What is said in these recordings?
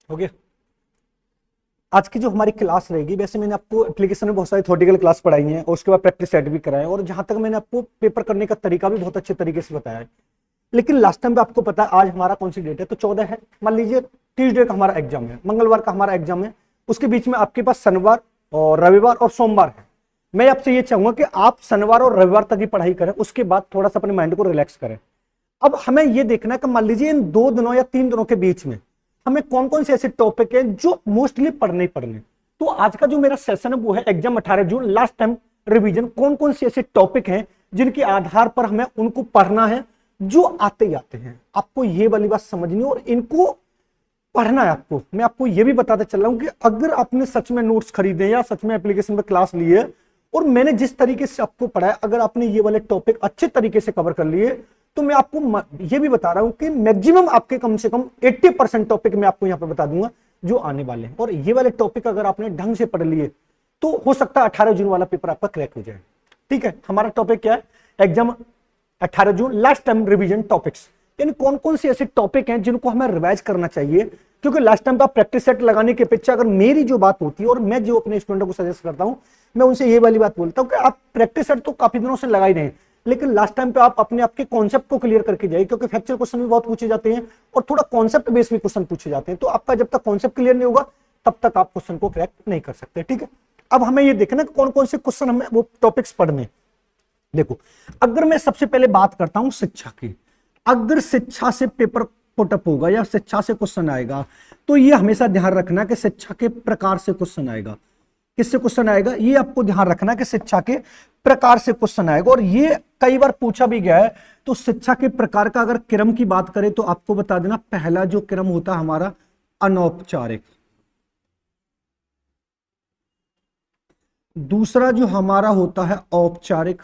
हो गया। आज की जो हमारी क्लास रहेगी, वैसे मैंने आपको एप्लीकेशन में बहुत सारी थ्योरेटिकल क्लास पढ़ाई है और उसके बाद प्रैक्टिस सेट भी कराए, और जहां तक मैंने आपको पेपर करने का तरीका भी बहुत अच्छे तरीके से बताया है। लेकिन लास्ट टाइम पे आपको पता है आज हमारा कौन सी डेट है, तो 14 है। मान लीजिए ट्यूसडे का हमारा एग्जाम है, मंगलवार का हमारा एग्जाम है, उसके बीच में आपके पास शनिवार और रविवार और सोमवार है। मैं आपसे ये चाहूंगा कि आप शनिवार और रविवार तक ही पढ़ाई करें, उसके बाद थोड़ा सा अपने माइंड को रिलैक्स करें। अब हमें ये देखना है कि मान लीजिए इन 2 दिनों या 3 दिनों के बीच में हमें कौन कौन से ऐसे टॉपिक हैं जो मोस्टली पढ़ने ही पढ़ने। तो आज का जो मेरा सेशन है वो है एग्जाम 18 जून लास्ट टाइम रिवीजन। कौन कौन से ऐसे टॉपिक हैं जिनके आधार पर हमें उनको पढ़ना है, जो आते ही आते हैं। आपको ये वाली बात समझनी और इनको पढ़ना है आपको। मैं आपको ये भी बताते चल रहा हूं कि अगर आपने सच में नोट्स खरीदे या सच में एप्लीकेशन पर क्लास ली है और मैंने जिस तरीके से आपको पढ़ाया, अगर आपने ये वाले टॉपिक अच्छे तरीके से कवर कर लिए, तो मैं आपको ये भी बता रहा हूं कि मैक्सिमम आपके कम से कम 80% टॉपिक मैं आपको यहां पे बता दूंगा जो आने वाले हैं। और ये वाले टॉपिक अगर आपने ढंग से पढ़ लिए तो हो सकता है 18 जून वाला पेपर आपका क्रैक हो जाए। ठीक है, हमारा टॉपिक क्या है, एग्जाम 18 जून लास्ट टाइम रिवीजन टॉपिक्स। यानी कौन कौन से ऐसे टॉपिक हैं जिनको हमें रिवाइज करना चाहिए, क्योंकि लास्ट टाइम का प्रैक्टिस सेट लगाने की अपेक्षा अगर मेरी जो बात होती है और मैं जो अपने स्टूडेंटों को सजेस्ट करता हूं, मैं उनसे ये वाली बात बोलता हूं कि आप प्रैक्टिस सेट तो काफी दिनों से लगा ही रहे हैं, लेकिन लास्ट टाइम पे आप अपने आपके कॉन्सेप्ट को क्लियर करके जाइए, क्योंकि फैक्चुअल क्वेश्चन भी बहुत पूछे जाते हैं और थोड़ा कॉन्सेप्ट बेस्ड भी क्वेश्चन पूछे जाते हैं। तो आपका जब तक कॉन्सेप्ट क्लियर नहीं होगा तब तक आप क्वेश्चन को क्रैक नहीं कर सकते। ठीक है, अब हमें ये देखना है कौन कौन से क्वेश्चन हमें वो टॉपिक्स पढ़ने। देखो, अगर मैं सबसे पहले बात करता हूं शिक्षा की, अगर शिक्षा से पेपर पुटअप होगा या शिक्षा से क्वेश्चन आएगा, तो ये हमेशा ध्यान रखना कि शिक्षा के प्रकार से क्वेश्चन आएगा। किससे क्वेश्चन आएगा, ये आपको ध्यान रखना कि शिक्षा के प्रकार से क्वेश्चन आएगा। और ये कई बार पूछा भी गया है। तो शिक्षा के प्रकार का अगर क्रम की बात करें तो आपको बता देना, पहला जो क्रम होता है हमारा अनौपचारिक, दूसरा जो हमारा होता है औपचारिक,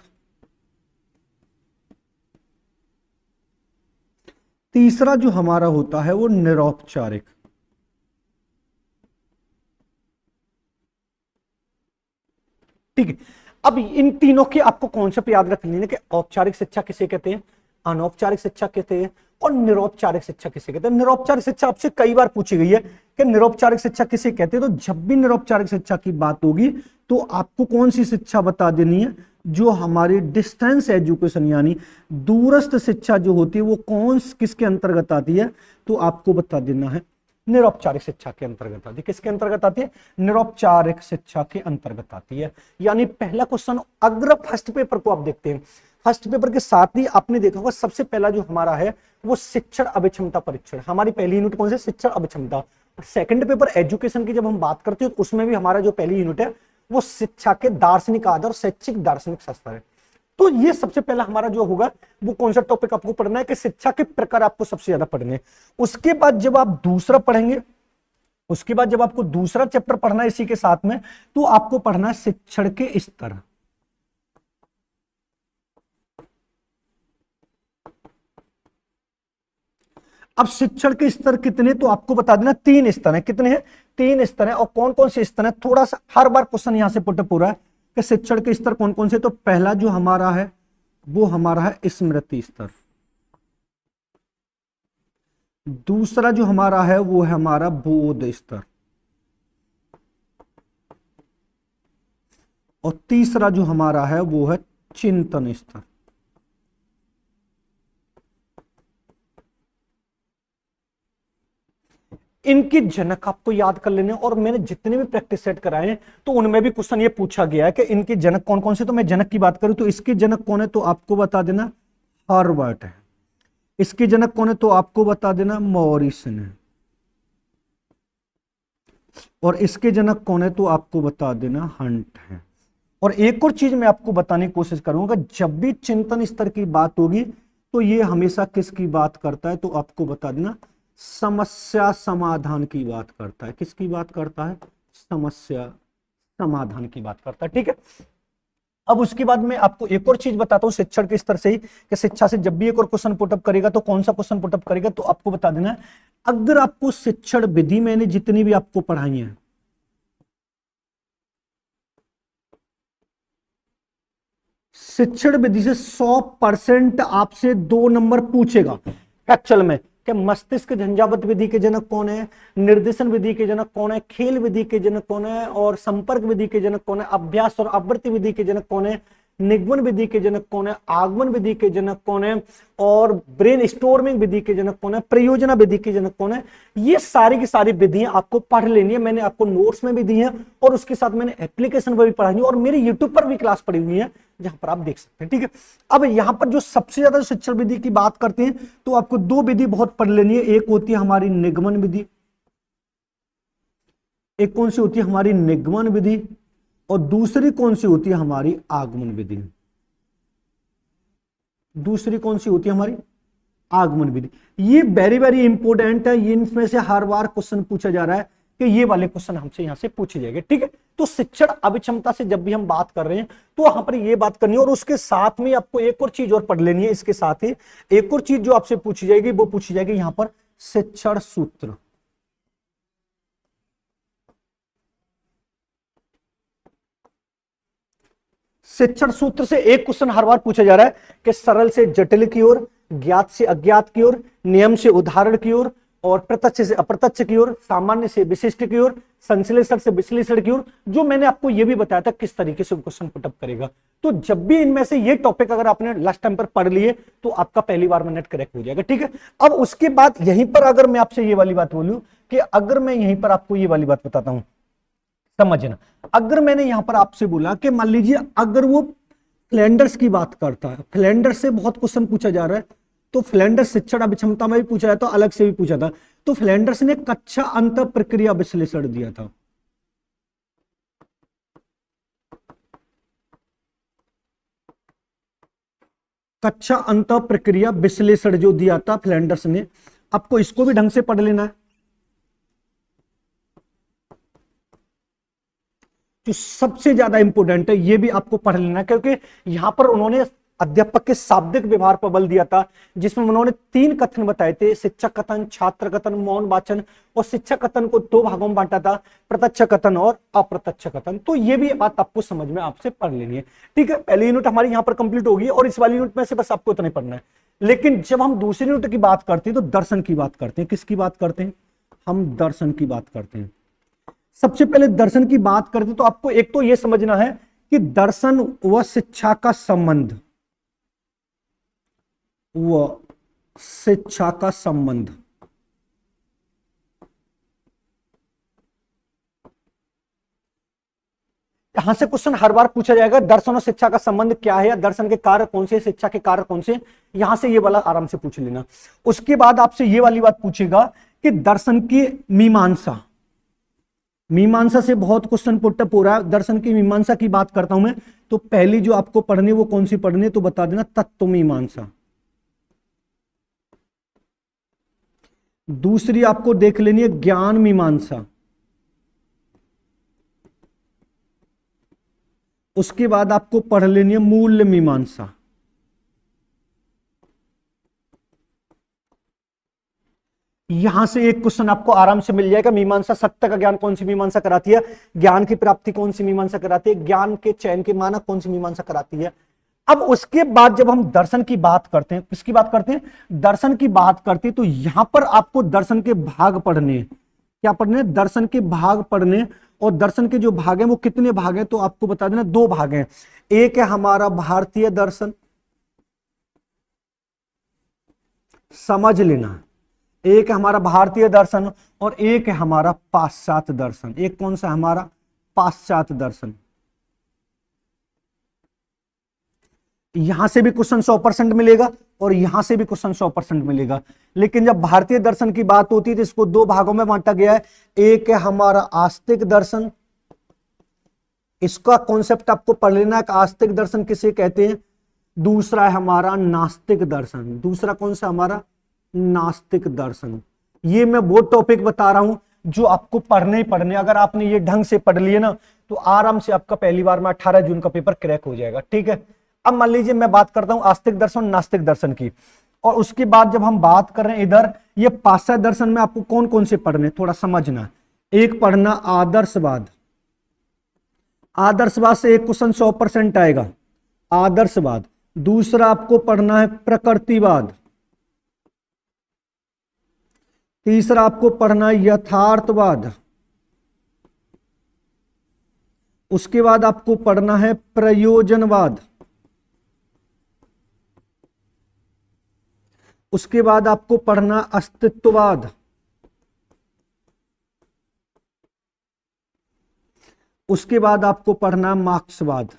तीसरा जो हमारा होता है वो निरौपचारिक। ठीक है, अब इन तीनों के आपको कॉन्सेप्ट याद रख लेने कि औपचारिक शिक्षा किसे कहते हैं, अनौपचारिक शिक्षा कहते हैं, और निरौपचारिक शिक्षा किसे कहते हैं। निरौपचारिक शिक्षा आपसे कई बार पूछी गई है कि निरौपचारिक शिक्षा किसे कहते हैं। तो जब भी निरौपचारिक शिक्षा की बात होगी तो आपको कौन सी शिक्षा बता देनी है, जो हमारी डिस्टेंस एजुकेशन यानी दूरस्थ शिक्षा जो होती है वो कौन किसके अंतर्गत आती है, तो आपको बता देना है निरौपचारिक शिक्षा के अंतर्गत आती है। किसके अंतर्गत आती है, निरौपचारिक शिक्षा के अंतर्गत आती है। यानी पहला क्वेश्चन, अगर फर्स्ट पेपर को आप देखते हैं, फर्स्ट पेपर के साथ ही आपने देखा होगा सबसे पहला जो हमारा है वो शिक्षण अभिक्षमता परीक्षण। हमारी पहली यूनिट कौन सी, शिक्षण अभिक्षमता। सेकंड पेपर एजुकेशन की जब हम बात करते हैं तो उसमें भी हमारा जो पहली यूनिट है वो शिक्षा के दार्शनिक आधार और शैक्षिक दार्शनिक शास्त्र है। तो ये सबसे पहला हमारा जो होगा वो कौन सा टॉपिक आपको पढ़ना है कि शिक्षा के प्रकार आपको सबसे ज्यादा पढ़ने। उसके बाद जब आप दूसरा पढ़ेंगे, उसके बाद जब आपको दूसरा चैप्टर पढ़ना है इसी के साथ में, तो आपको पढ़ना है शिक्षण के स्तर। अब शिक्षण के स्तर कितने, तो आपको बता देना 3 स्तर है। कितने हैं, 3 स्तर है। और कौन कौन से स्तर है, थोड़ा सा हर बार क्वेश्चन यहां से पुटअप हो रहा है कि शिक्षण के स्तर कौन कौन से। तो पहला जो हमारा है वो हमारा है स्मृति स्तर, दूसरा जो हमारा है वो है हमारा बोध स्तर, और तीसरा जो हमारा है वो है चिंतन स्तर। इनके जनक आपको याद कर लेने, और मैंने जितने भी प्रैक्टिस सेट कराए हैं तो उनमें भी क्वेश्चन ये पूछा गया है कि इनके जनक कौन कौन से। तो मैं जनक की बात करूं तो इसके जनक कौन है, तो आपको बता देना हार्वर्ड है। इसके जनक कौन है, तो आपको बता देना मॉरिसन है। और इसके जनक कौन है, तो आपको बता देना हंट है। और एक और चीज मैं आपको बताने की कोशिश करूंगा, जब भी चिंतन स्तर की बात होगी तो ये हमेशा किसकी बात करता है, तो आपको बता देना समस्या समाधान की बात करता है। किसकी बात करता है, समस्या समाधान की बात करता है। ठीक है, अब उसके बाद मैं आपको एक और चीज बताता हूं शिक्षण के स्तर से ही, कि शिक्षा से जब भी एक और क्वेश्चन पुटअप करेगा तो कौन सा क्वेश्चन पुटअप करेगा, तो आपको बता देना है अगर आपको शिक्षण विधि मैंने जितनी भी आपको पढ़ाई है, शिक्षण विधि से 100% आपसे 2 नंबर पूछेगा एक्चुअल में, क्या मस्तिष्क झंझावात विधि के जनक कौन है, निर्देशन विधि के जनक कौन है, खेल विधि के जनक कौन है, और संपर्क विधि के जनक कौन है, अभ्यास और आवृत्ति विधि के जनक कौन है, निगमन विधि के जनक कौन है, आगमन विधि के जनक कौन है, और ब्रेन स्टोर्मिंग विधि के जनक कौन है, प्रयोजना विधि के जनक कौन है। ये सारी की सारी विधियां आपको पढ़ लेनी है। मैंने आपको नोट्स में भी दी है और उसके साथ मैंने एप्लीकेशन पर भी पढ़ाई है और मेरे यूट्यूब पर भी क्लास पड़ी हुई है जहां पर आप देख सकते हैं। ठीक है, अब यहां पर जो सबसे ज्यादा शिक्षण विधि की बात करते हैं तो आपको दो विधि बहुत पढ़ लेनी है। एक होती है हमारी निगमन विधि, एक कौन सी होती है हमारी निगमन विधि, और दूसरी कौन सी होती है हमारी आगमन विधि। दूसरी कौन सी होती है हमारी आगमन विधि। ये वेरी वेरी इंपॉर्टेंट है, ये इनमें से हर बार क्वेश्चन पूछा जा रहा है कि ये वाले क्वेश्चन हमसे यहां से पूछे जाएंगे। ठीक है, तो शिक्षण अभिक्षमता से जब भी हम बात कर रहे हैं तो वहां पर ये बात करनी है, और उसके साथ में आपको एक और चीज और पढ़ लेनी है। इसके साथ ही एक और चीज जो आपसे पूछी जाएगी वो पूछी जाएगी यहां पर शिक्षण सूत्र। शिक्षण सूत्र से एक क्वेश्चन हर बार पूछा जा रहा है कि सरल से जटिल की ओर, ज्ञात से अज्ञात की ओर, नियम से उदाहरण की ओर, और प्रत्यक्ष से अप्रत्यक्ष की ओर, सामान्य से विशिष्ट की ओर, संश्लेषण से विश्लेषण की ओर। जो मैंने आपको यह भी बताया था किस तरीके से क्वेश्चन पुटअप करेगा। तो जब भी इनमें से ये टॉपिक अगर आपने लास्ट टाइम पर पढ़ लिए तो आपका पहली बार में नेट करेक्ट हो जाएगा। ठीक है, अब उसके बाद यहीं पर अगर मैं आपसे ये वाली बात बोलूं कि अगर मैं यहीं पर आपको ये वाली बात बताता हूं, समझना, अगर मैंने यहां पर आपसे बोला कि मान लीजिए अगर वो फ्लैंडर्स की बात करता है, फ्लैंडर्स से बहुत क्वेश्चन पूछा जा रहा है, तो फ्लैंडर्स शिक्षण अभिक्षमता में भी पूछा जाता, अलग से भी पूछा था। तो फ्लैंडर्स ने कक्षा अंत प्रक्रिया विश्लेषण दिया था। कक्षा अंत प्रक्रिया विश्लेषण जो दिया था फ्लैंडर्स ने, आपको इसको भी ढंग से पढ़ लेना है। जो सबसे ज्यादा इंपॉर्टेंट है ये भी आपको पढ़ लेना है, क्योंकि यहां पर उन्होंने अध्यापक के शाब्दिक व्यवहार पर बल दिया था, जिसमें उन्होंने 3 कथन बताए थे, शिक्षक कथन, छात्र कथन, मौन वाचन, और शिक्षक कथन को 2 भागों में बांटा था, प्रत्यक्ष कथन और अप्रत्यक्ष कथन। तो ये भी बात आपको समझ में आपसे पढ़ लेनी है। ठीक है, पहली यूनिट हमारी यहां पर कंप्लीट होगी और इस वाली यूनिट में से बस आपको इतना ही पढ़ना है। लेकिन जब हम दूसरी यूनिट की बात करते हैं तो दर्शन की बात करते हैं। किसकी बात करते हैं हम? दर्शन की बात करते हैं। सबसे पहले दर्शन की बात करते तो आपको एक तो यह समझना है कि दर्शन व शिक्षा का संबंध, व शिक्षा का संबंध, यहां से क्वेश्चन हर बार पूछा जाएगा दर्शन और शिक्षा का संबंध क्या है, या दर्शन के कार्य कौन से, शिक्षा के कार्य कौन से। यहां से ये वाला आराम से पूछ लेना। उसके बाद आपसे ये वाली बात पूछेगा कि दर्शन की मीमांसा, मीमांसा से बहुत क्वेश्चन पुटअप हो रहा है। दर्शन की मीमांसा की बात करता हूं मैं, तो पहली जो आपको पढ़नी वो कौन सी पढ़नी है तो बता देना, तत्व मीमांसा। दूसरी आपको देख लेनी है ज्ञान मीमांसा। उसके बाद आपको पढ़ लेनी है मूल्य मीमांसा। यहां से एक क्वेश्चन आपको आराम से मिल जाएगा, मीमांसा सत्य का ज्ञान कौन सी मीमांसा कराती है, ज्ञान की प्राप्ति कौन सी मीमांसा कराती है, ज्ञान के चयन के मानक कौन सी मीमांसा कराती है। अब उसके बाद जब हम दर्शन की बात करते हैं, किसकी बात करते हैं? दर्शन की बात करते हैं, तो यहां पर आपको दर्शन के भाग पढ़ने, क्या पढ़ने? दर्शन के भाग पढ़ने। और दर्शन के जो भाग हैं वो कितने भाग हैं तो आपको बता देना 2 भाग हैं। एक है हमारा भारतीय दर्शन, समझ लेना, एक है हमारा भारतीय दर्शन और एक है हमारा पाश्चात्य दर्शन। एक कौन सा? हमारा पाश्चात्य दर्शन। यहां से भी क्वेश्चन 100% मिलेगा और यहां से भी क्वेश्चन 100% मिलेगा। लेकिन जब भारतीय दर्शन की बात होती है तो इसको 2 भागों में बांटा गया है। एक है हमारा आस्तिक दर्शन, इसका कॉन्सेप्ट आपको पढ़ लेना है कि आस्तिक दर्शन किसे कहते हैं। दूसरा है हमारा नास्तिक दर्शन। दूसरा कौन सा? हमारा नास्तिक दर्शन। ये मैं वो टॉपिक बता रहा हूं जो आपको पढ़ने ही पढ़ने, अगर आपने ये ढंग से पढ़ लिए ना तो आराम से आपका पहली बार में 18 जून का पेपर क्रैक हो जाएगा। ठीक है, अब मान लीजिए मैं बात करता हूं आस्तिक दर्शन, नास्तिक दर्शन की, और उसके बाद जब हम बात कर रहे हैं इधर ये पाश्चात्य दर्शन में आपको कौन कौन से पढ़ने, थोड़ा समझना। एक पढ़ना आदर्शवाद, आदर्शवाद से एक क्वेश्चन 100% आएगा, आदर्शवाद। दूसरा आपको पढ़ना है प्रकृतिवाद, तीसरा आपको पढ़ना है यथार्थवाद। उसके बाद आपको पढ़ना है प्रयोजनवाद। उसके बाद आपको पढ़ना अस्तित्ववाद। उसके बाद आपको पढ़ना मार्क्सवाद।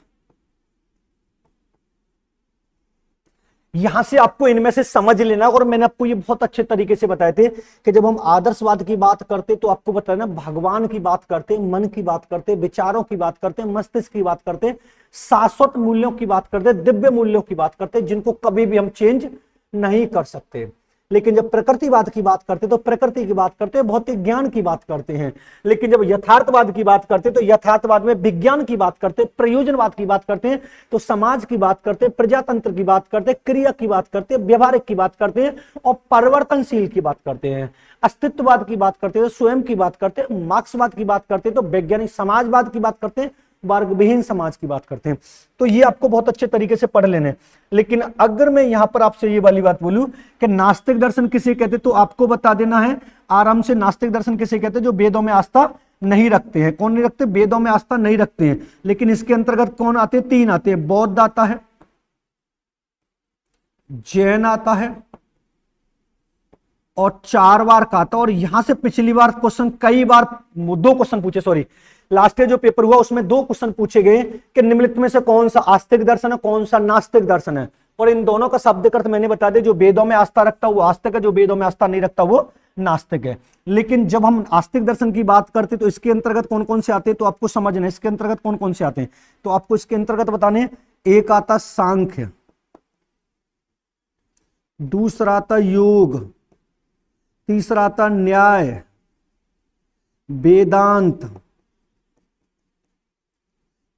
यहां से आपको इनमें से समझ लेना, और मैंने आपको ये बहुत अच्छे तरीके से बताए थे कि जब हम आदर्शवाद की बात करते तो आपको बताना भगवान की बात करते, मन की बात करते, विचारों की बात करते, मस्तिष्क की बात करते, शाश्वत मूल्यों की बात करते, दिव्य मूल्यों की बात करते, जिनको कभी भी हम चेंज नहीं कर सकते। लेकिन जब प्रकृतिवाद की बात करते तो प्रकृति की बात करते, भौतिक ज्ञान की बात करते हैं। लेकिन जब यथार्थवाद की बात करते तो यथार्थवाद में विज्ञान की बात करते, प्रयोजनवाद की बात करते हैं, तो समाज की बात करते, प्रजातंत्र की बात करते, क्रिया की बात करते, व्यवहारिक की बात करते हैं, और परिवर्तनशील की बात करते हैं। अस्तित्ववाद की बात करते तो स्वयं की बात करते, मार्क्सवाद की बात करते तो वैज्ञानिक समाजवाद की बात करते हैं, वर्ग विहीन समाज की बात करते हैं। तो ये आपको बहुत अच्छे तरीके से पढ़ लेने। लेकिन अगर मैं यहां पर आपसे ये वाली बात बोलूं कि नास्तिक दर्शन किसे कहते, तो आपको बता देना है आराम से, नास्तिक दर्शन किसे कहते हैं, जो वेदों में आस्था नहीं रखते हैं। कौन नहीं रखते? वेदों में आस्था नहीं रखते हैं। लेकिन इसके अंतर्गत कौन आते हैं? तीन आते हैं। बौद्ध आता है, जैन आता है, और चार बार का आता। और यहां से पिछली बार क्वेश्चन कई बार, दो क्वेश्चन पूछे, सॉरी, लास्ट ईयर जो पेपर हुआ उसमें दो क्वेश्चन पूछे गए कि निम्नलिखित में से कौन सा आस्तिक दर्शन है, कौन सा नास्तिक दर्शन है। और इन दोनों का शब्द अर्थ मैंने बता दिया, जो वेदों में आस्था रखता वो आस्तिक है, जो वेदों में आस्था नहीं रखता वो नास्तिक है। लेकिन जब हम आस्तिक दर्शन की बात करते तो इसके अंतर्गत कौन कौन से आते हैं, तो आपको समझना है इसके अंतर्गत कौन कौन से आते हैं। तो आपको इसके अंतर्गत बताने, एक आता सांख्य, दूसरा आता योग, तीसरा आता न्याय, वेदांत,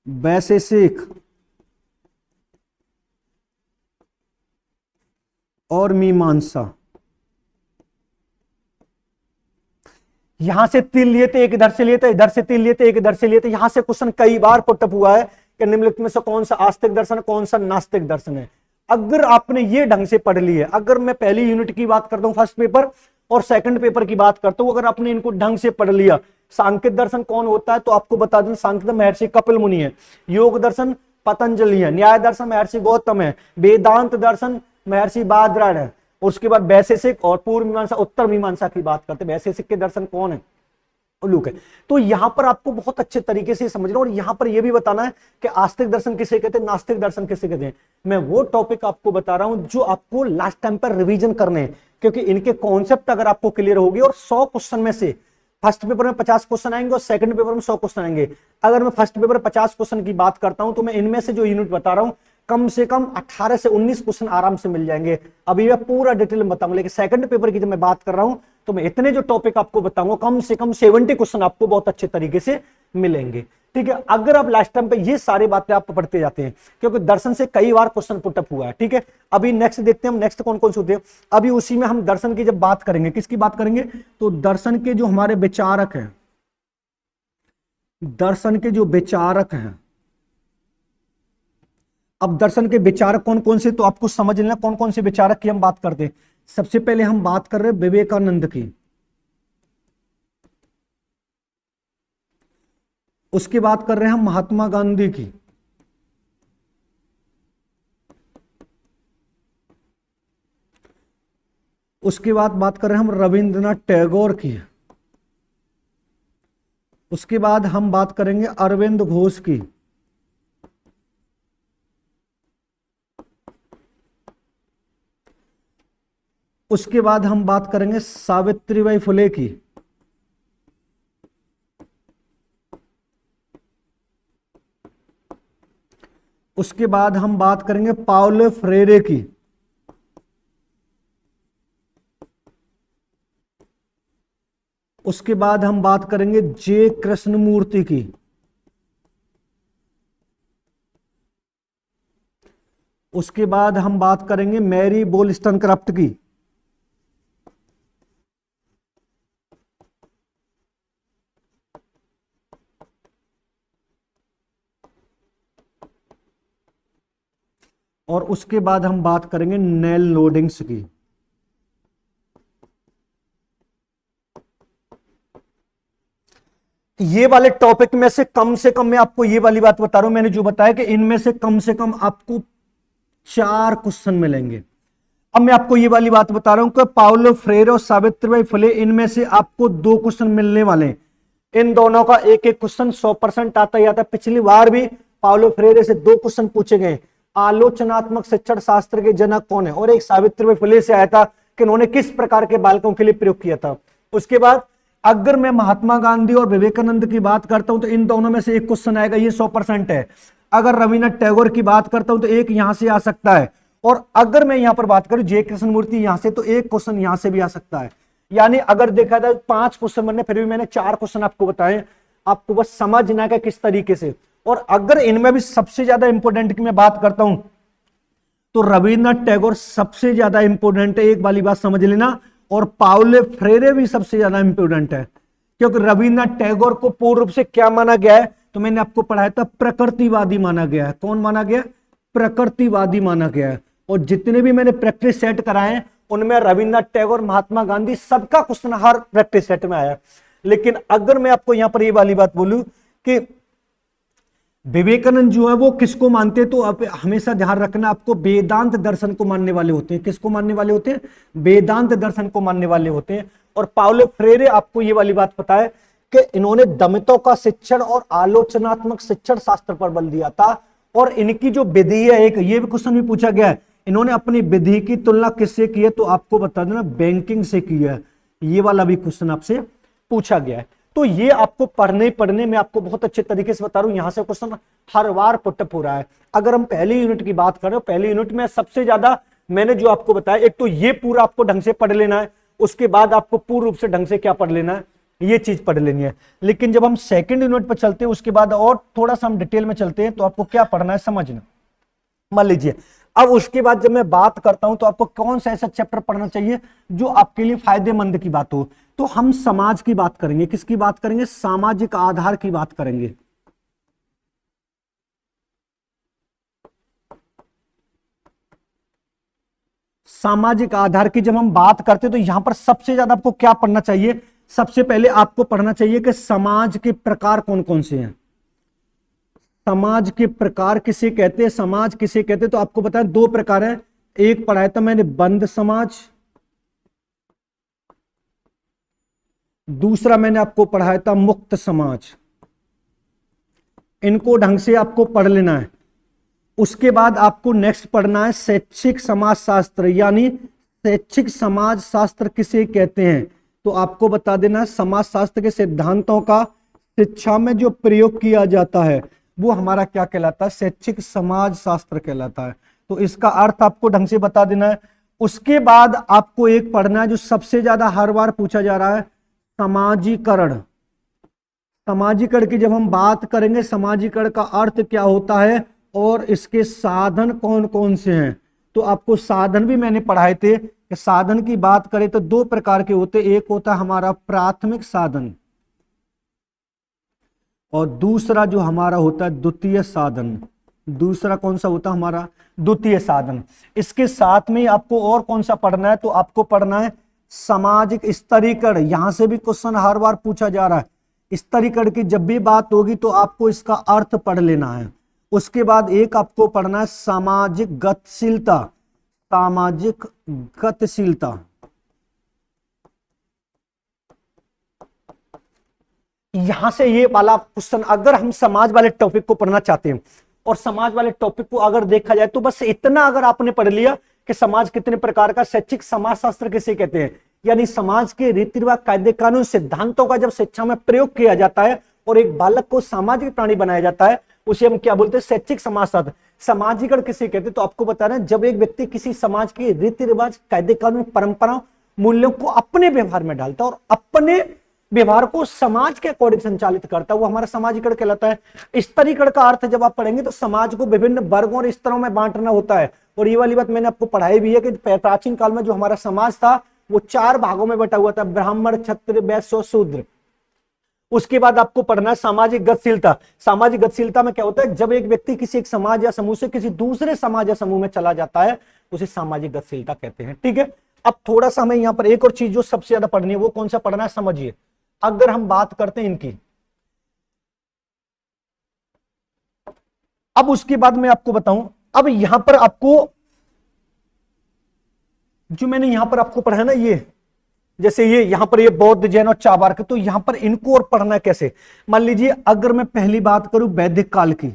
वैशेषिक और मीमांसा। यहां से तीन लिए थे, एक इधर से लिए थे, इधर से तीन लिए थे, एक इधर से लिए थे। यहां से क्वेश्चन कई बार पुटअप हुआ है कि निम्नलिखित में से कौन सा आस्तिक दर्शन है, कौन सा नास्तिक दर्शन है। अगर आपने ये ढंग से पढ़ ली है, अगर मैं पहली यूनिट की बात करता हूं फर्स्ट पेपर और सेकंड पेपर की बात करता हूं, अगर आपने इनको ढंग से पढ़ लिया, सांख्य दर्शन कौन होता है तो आपको बता दें, सांख्य महर्षि कपिल मुनि है, योग दर्शन पतंजलि है, न्याय दर्शन महर्षि गौतम है, वेदांत दर्शन महर्षि बादरायण है। और उसके बाद वैशेषिक और पूर्व मीमांसा उत्तर मीमांसा की बात करते हैं। वैशेषिक के दर्शन कौन है? उल्लूक है। तो यहां पर आपको बहुत अच्छे तरीके से समझना, और यहां पर यह भी बताना है कि आस्तिक दर्शन किसे कहते हैं, नास्तिक दर्शन किसे कहते हैं। मैं वो टॉपिक आपको बता रहा हूं जो आपको लास्ट टाइम पर रिवीजन करने हैं, क्योंकि इनके कॉन्सेप्ट अगर आपको क्लियर होगी, और 100 क्वेश्चन में से फर्स्ट पेपर में 50 क्वेश्चन आएंगे और सेकंड पेपर में 100 क्वेश्चन आएंगे। अगर मैं फर्स्ट पेपर 50 क्वेश्चन की बात करता हूं तो मैं इनमें से जो यूनिट बता रहा हूं कम से कम 18 से 19 क्वेश्चन आराम से मिल जाएंगे। अभी मैं पूरा डिटेल में बताऊंगा, लेकिन सेकंड पेपर की जब मैं बात कर रहा हूं तो मैं इतने जो टॉपिक आपको बताऊंगा कम से कम 70 क्वेश्चन आपको बहुत अच्छे तरीके से मिलेंगे। ठीक है, अगर आप लास्ट टाइम पे ये सारी बातें आप पढ़ते जाते हैं, क्योंकि दर्शन से कई बार क्वेश्चन पुटअप हुआ है। ठीक है, अभी नेक्स्ट देखते हैं हम, नेक्स्ट कौन कौन से होते हैं। अभी उसी में हम दर्शन की जब बात करेंगे, किसकी बात करेंगे, तो दर्शन के जो हमारे विचारक हैं, दर्शन के जो विचारक हैं। अब दर्शन के विचारक कौन कौन से, तो आपको समझ लेना कौन कौन से विचारक की हम बात करते हैं। सबसे पहले हम बात कर रहे हैं विवेकानंद की, उसकी बात कर रहे हैं हम महात्मा गांधी की, उसके बाद बात कर रहे हैं हम रविंद्रनाथ टैगोर की, उसके बाद हम बात करेंगे अरविंद घोष की, उसके बाद हम बात करेंगे सावित्रीबाई फुले की, उसके बाद हम बात करेंगे पाउलो फ्रेरे की, उसके बाद हम बात करेंगे जे कृष्णमूर्ति की, उसके बाद हम बात करेंगे मैरी वोllस्टनक्रफ्ट की, और उसके बाद हम बात करेंगे नेल लोडिंग्स की। ये वाले टॉपिक में से कम मैं आपको ये वाली बात बता रहा हूं, मैंने जो बताया कि इनमें से कम आपको 4 क्वेश्चन मिलेंगे। अब मैं आपको ये वाली बात बता रहा हूं कि पाउलो फ्रेरे और सावित्रीबाई फुले, इनमें से आपको 2 क्वेश्चन मिलने वाले हैं। इन दोनों का एक एक क्वेश्चन 100% आता ही आता है। पिछली बार भी पाउलो फ्रेरे से 2 क्वेश्चन पूछे गए, आलोचनात्मक शिक्षण शास्त्र के जनक कौन है, और एक सावित्रीबाई फुले से आया था कि उन्होंने किस प्रकार के बालकों के लिए प्रयोग किया था। उसके बाद अगर मैं महात्मा गांधी और विवेकानंद की बात करता हूं तो इन दोनों में से एक क्वेश्चन आएगा, ये 100% है। अगर रविन्द्रनाथ टैगोर की बात करता हूं तो एक यहां से आ सकता है, और अगर मैं यहां पर बात करूं जय कृष्णमूर्ति यहां से, तो एक क्वेश्चन यहां से भी आ सकता है। यानी अगर देखा जाए 5 क्वेश्चन बनने, फिर भी मैंने 4 क्वेश्चन आपको बताए, आपको बस समझना है किस तरीके से। और अगर इनमें भी सबसे ज्यादा इंपोर्टेंट की मैं बात करता हूं तो रविन्द्रनाथ टैगोर सबसे ज्यादा इंपोर्टेंट है, एक वाली बात समझ लेना, और पाउलो फ्रेरे भी सबसे ज्यादा इंपोर्टेंट है, क्योंकि रविन्द्रनाथ टैगोर को पूर्ण रूप से क्या माना गया है, तो मैंने आपको पढ़ाया था प्रकृतिवादी माना गया है। कौन माना गया? प्रकृतिवादी माना गया है। और जितने भी मैंने प्रैक्टिस सेट कराए हैं उनमें रविन्द्रनाथ टैगोर, महात्मा गांधी, सबका क्वेश्चन हर प्रैक्टिस सेट में आया। लेकिन अगर मैं आपको यहां पर ये वाली बात बोलूं कि विवेकानंद जो है वो किसको मानते हैं, तो आप हमेशा ध्यान रखना, आपको वेदांत दर्शन को मानने वाले होते हैं। किसको मानने वाले होते हैं? वेदांत दर्शन को मानने वाले होते हैं। और पाउलो फ्रेरे, आपको ये वाली बात पता है कि इन्होंने दमितों का शिक्षण और आलोचनात्मक शिक्षण शास्त्र पर बल दिया था। और इनकी जो विधि है, एक ये भी क्वेश्चन भी पूछा गया है, इन्होंने अपनी विधि की तुलना किससे की है, तो आपको बता देना बैंकिंग से की है। ये वाला भी क्वेश्चन आपसे पूछा गया है। तो ये आपको पढ़ने में आपको बहुत अच्छे तरीके से बता रहा हूं, यहां से क्वेश्चन हर बार पुटअप हो रहा है। अगर हम पहली यूनिट की बात करें, पहली यूनिट में सबसे ज्यादा मैंने जो आपको बताया, एक तो ये पूरा आपको ढंग से पढ़ लेना है, उसके बाद आपको पूर्ण रूप से ढंग से क्या पढ़ लेना है, ये चीज पढ़ लेनी है। लेकिन जब हम सेकंड यूनिट पर चलते हैं, उसके बाद और थोड़ा सा हम डिटेल में चलते हैं, तो आपको क्या पढ़ना है समझना। मान लीजिए अब उसके बाद जब मैं बात करता हूं तो आपको कौन सा ऐसा चैप्टर पढ़ना चाहिए जो आपके लिए फायदेमंद की बात हो, तो हम समाज की बात करेंगे। किसकी बात करेंगे? सामाजिक आधार की बात करेंगे। सामाजिक आधार की जब हम बात करते हैं तो यहां पर सबसे ज्यादा आपको क्या पढ़ना चाहिए? सबसे पहले आपको पढ़ना चाहिए कि समाज के प्रकार कौन कौन से हैं। समाज के प्रकार किसे कहते हैं, समाज किसे कहते हैं, तो आपको पता है 2 प्रकार है। एक पढ़ाया था मैंने बंद समाज, दूसरा मैंने आपको पढ़ाया था मुक्त समाज। इनको ढंग से आपको पढ़ लेना है। उसके बाद आपको नेक्स्ट पढ़ना है शैक्षिक समाज शास्त्र, यानी शैक्षिक समाज शास्त्र किसे कहते हैं, तो आपको बता देना है समाज शास्त्र के सिद्धांतों का शिक्षा में जो प्रयोग किया जाता है वो हमारा क्या कहलाता है? शैक्षिक समाज शास्त्र कहलाता है। तो इसका अर्थ आपको ढंग से बता देना है। उसके बाद आपको एक पढ़ना है जो सबसे ज्यादा हर बार पूछा जा रहा है, समाजीकरण। समाजीकरण की जब हम बात करेंगे, समाजीकरण का अर्थ क्या होता है और इसके साधन कौन कौन से हैं, तो आपको साधन भी मैंने पढ़ाए थे कि साधन की बात करें तो 2 प्रकार के होते, एक होता है हमारा प्राथमिक साधन और दूसरा जो हमारा होता है द्वितीय साधन। दूसरा कौन सा होता है हमारा? द्वितीय साधन। इसके साथ में आपको और कौन सा पढ़ना है, तो आपको पढ़ना है सामाजिक स्तरीकरण। यहां से भी क्वेश्चन हर बार पूछा जा रहा है। स्तरीकरण की जब भी बात होगी तो आपको इसका अर्थ पढ़ लेना है। उसके बाद एक आपको पढ़ना है सामाजिक गतिशीलता। सामाजिक गतिशीलता, यहां से ये वाला क्वेश्चन, अगर हम समाज वाले टॉपिक को पढ़ना चाहते हैं और समाज वाले टॉपिक को अगर देखा जाए तो बस इतना अगर आपने पढ़ लिया कि समाज कितने प्रकार का, शैक्षिक समाज शास्त्र किसे कहते हैं, यानी समाज के रीति रिवाज, कायदे कानून, सिद्धांतों का जब शिक्षा में प्रयोग किया जाता है और एक बालक को सामाजिक प्राणी बनाया जाता है, उसे हम क्या बोलते हैं? शैक्षिक समाज शास्त्र। समाजीकरण किसे कहते हैं, तो आपको बता रहे हैं जब एक व्यक्ति किसी समाज के रीति रिवाज, कायदे कानून, परंपराओं, मूल्यों को अपने व्यवहार में डालता है और अपने व्यवहार को समाज के अकॉर्डिंग संचालित करता है, वो हमारा समाजीकरण कहलाता है। स्तरीकरण का अर्थ जब आप पढ़ेंगे तो समाज को विभिन्न वर्गों और स्तरों में बांटना होता है। और ये वाली बात मैंने आपको पढ़ाई भी है कि प्राचीन काल में जो हमारा समाज था वो 4 भागों में बटा हुआ था, ब्राह्मण, क्षत्रिय, वैश्य और शूद्र। उसके बाद आपको पढ़ना है सामाजिक गतिशीलता। सामाजिक गतिशीलता में क्या होता है? जब एक व्यक्ति किसी एक समाज या समूह से किसी दूसरे समाज या समूह में चला जाता है, उसे सामाजिक गतिशीलता कहते हैं। ठीक है, अब थोड़ा सा हमें यहां पर एक और चीज जो सबसे ज्यादा पढ़नी है, वो कौन सा पढ़ना है समझिए। अगर हम बात करते हैं इनकी, अब उसके बाद मैं आपको बताऊं, अब यहां पर आपको जो मैंने यहां पर आपको पढ़ा है ना, ये जैसे ये यहां पर ये बौद्ध, जैन और चाबार्क, तो यहां पर इनको और पढ़ना है कैसे। मान लीजिए अगर मैं पहली बात करूं वैदिक काल की,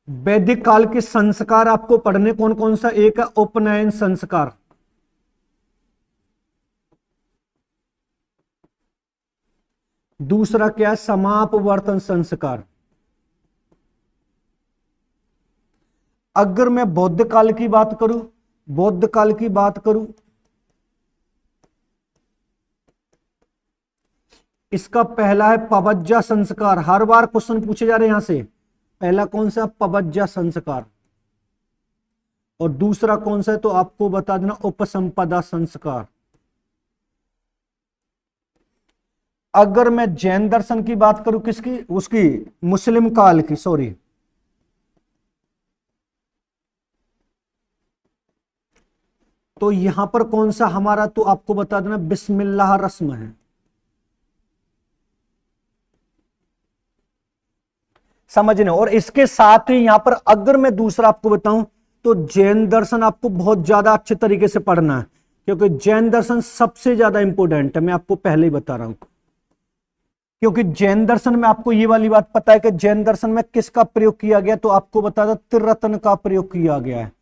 वैदिक काल के संस्कार आपको पढ़ने कौन कौन सा, एक है उपनयन संस्कार, दूसरा क्या है समापवर्तन संस्कार। अगर मैं बौद्ध काल की बात करूं, बौद्ध काल की बात करूं, इसका पहला है पवज्जा संस्कार, हर बार क्वेश्चन पूछे जा रहे हैं यहां से। पहला कौन सा, पवज्जा संस्कार, और दूसरा कौन सा है तो आपको बता देना उपसंपदा संस्कार। अगर मैं जैन दर्शन की बात करूं, किसकी, उसकी मुस्लिम काल की, सॉरी, तो यहां पर कौन सा हमारा, तो आपको बता देना बिस्मिल्लाह रस्म है। समझने, और इसके साथ ही यहां पर अगर मैं दूसरा आपको बताऊं तो जैन दर्शन आपको बहुत ज्यादा अच्छे तरीके से पढ़ना है, क्योंकि जैन दर्शन सबसे ज्यादा इंपॉर्टेंट है, मैं आपको पहले ही बता रहा हूं। क्योंकि जैन दर्शन में आपको ये वाली बात पता है कि जैन दर्शन में किसका प्रयोग किया गया, तो आपको बता दो त्रिरत्न का प्रयोग किया गया है,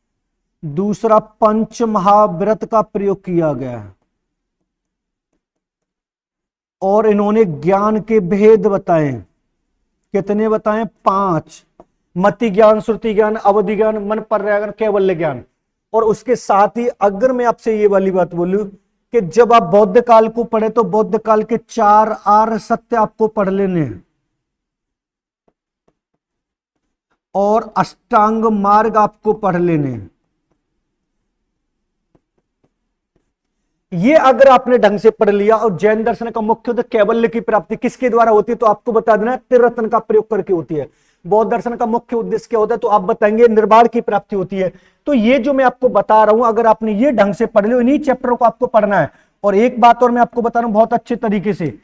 दूसरा पंच महाव्रत का प्रयोग किया गया है, और इन्होंने ज्ञान के भेद बताए, कितने बताएं, 5, मति ज्ञान, श्रुति ज्ञान, अवधि ज्ञान, मन पर्यायज्ञान, कैवल्य ज्ञान। और उसके साथ ही अगर मैं आपसे ये वाली बात बोलूं कि जब आप बौद्ध काल को पढ़े तो बौद्ध काल के 4 आर्य सत्य आपको पढ़ लेने हैं, और अष्टांग मार्ग आपको पढ़ लेने हैं। ये अगर आपने ढंग से पढ़ लिया, और जैन दर्शन का मुख्य उद्देश्य कैवल्य की प्राप्ति किसके द्वारा होती है, तो आपको बता देना त्रिरत्न का प्रयोग करके होती है। बौद्ध दर्शन का मुख्य उद्देश्य क्या होता है, तो आप बताएंगे निर्वाण की प्राप्ति होती है। तो ये जो मैं आपको बता रहा हूं, अगर आपने ये ढंग से पढ़ लिया, इन्हीं चैप्टरों को आपको पढ़ना है। और एक बात और मैं आपको बता रहा हूं बहुत अच्छे तरीके से,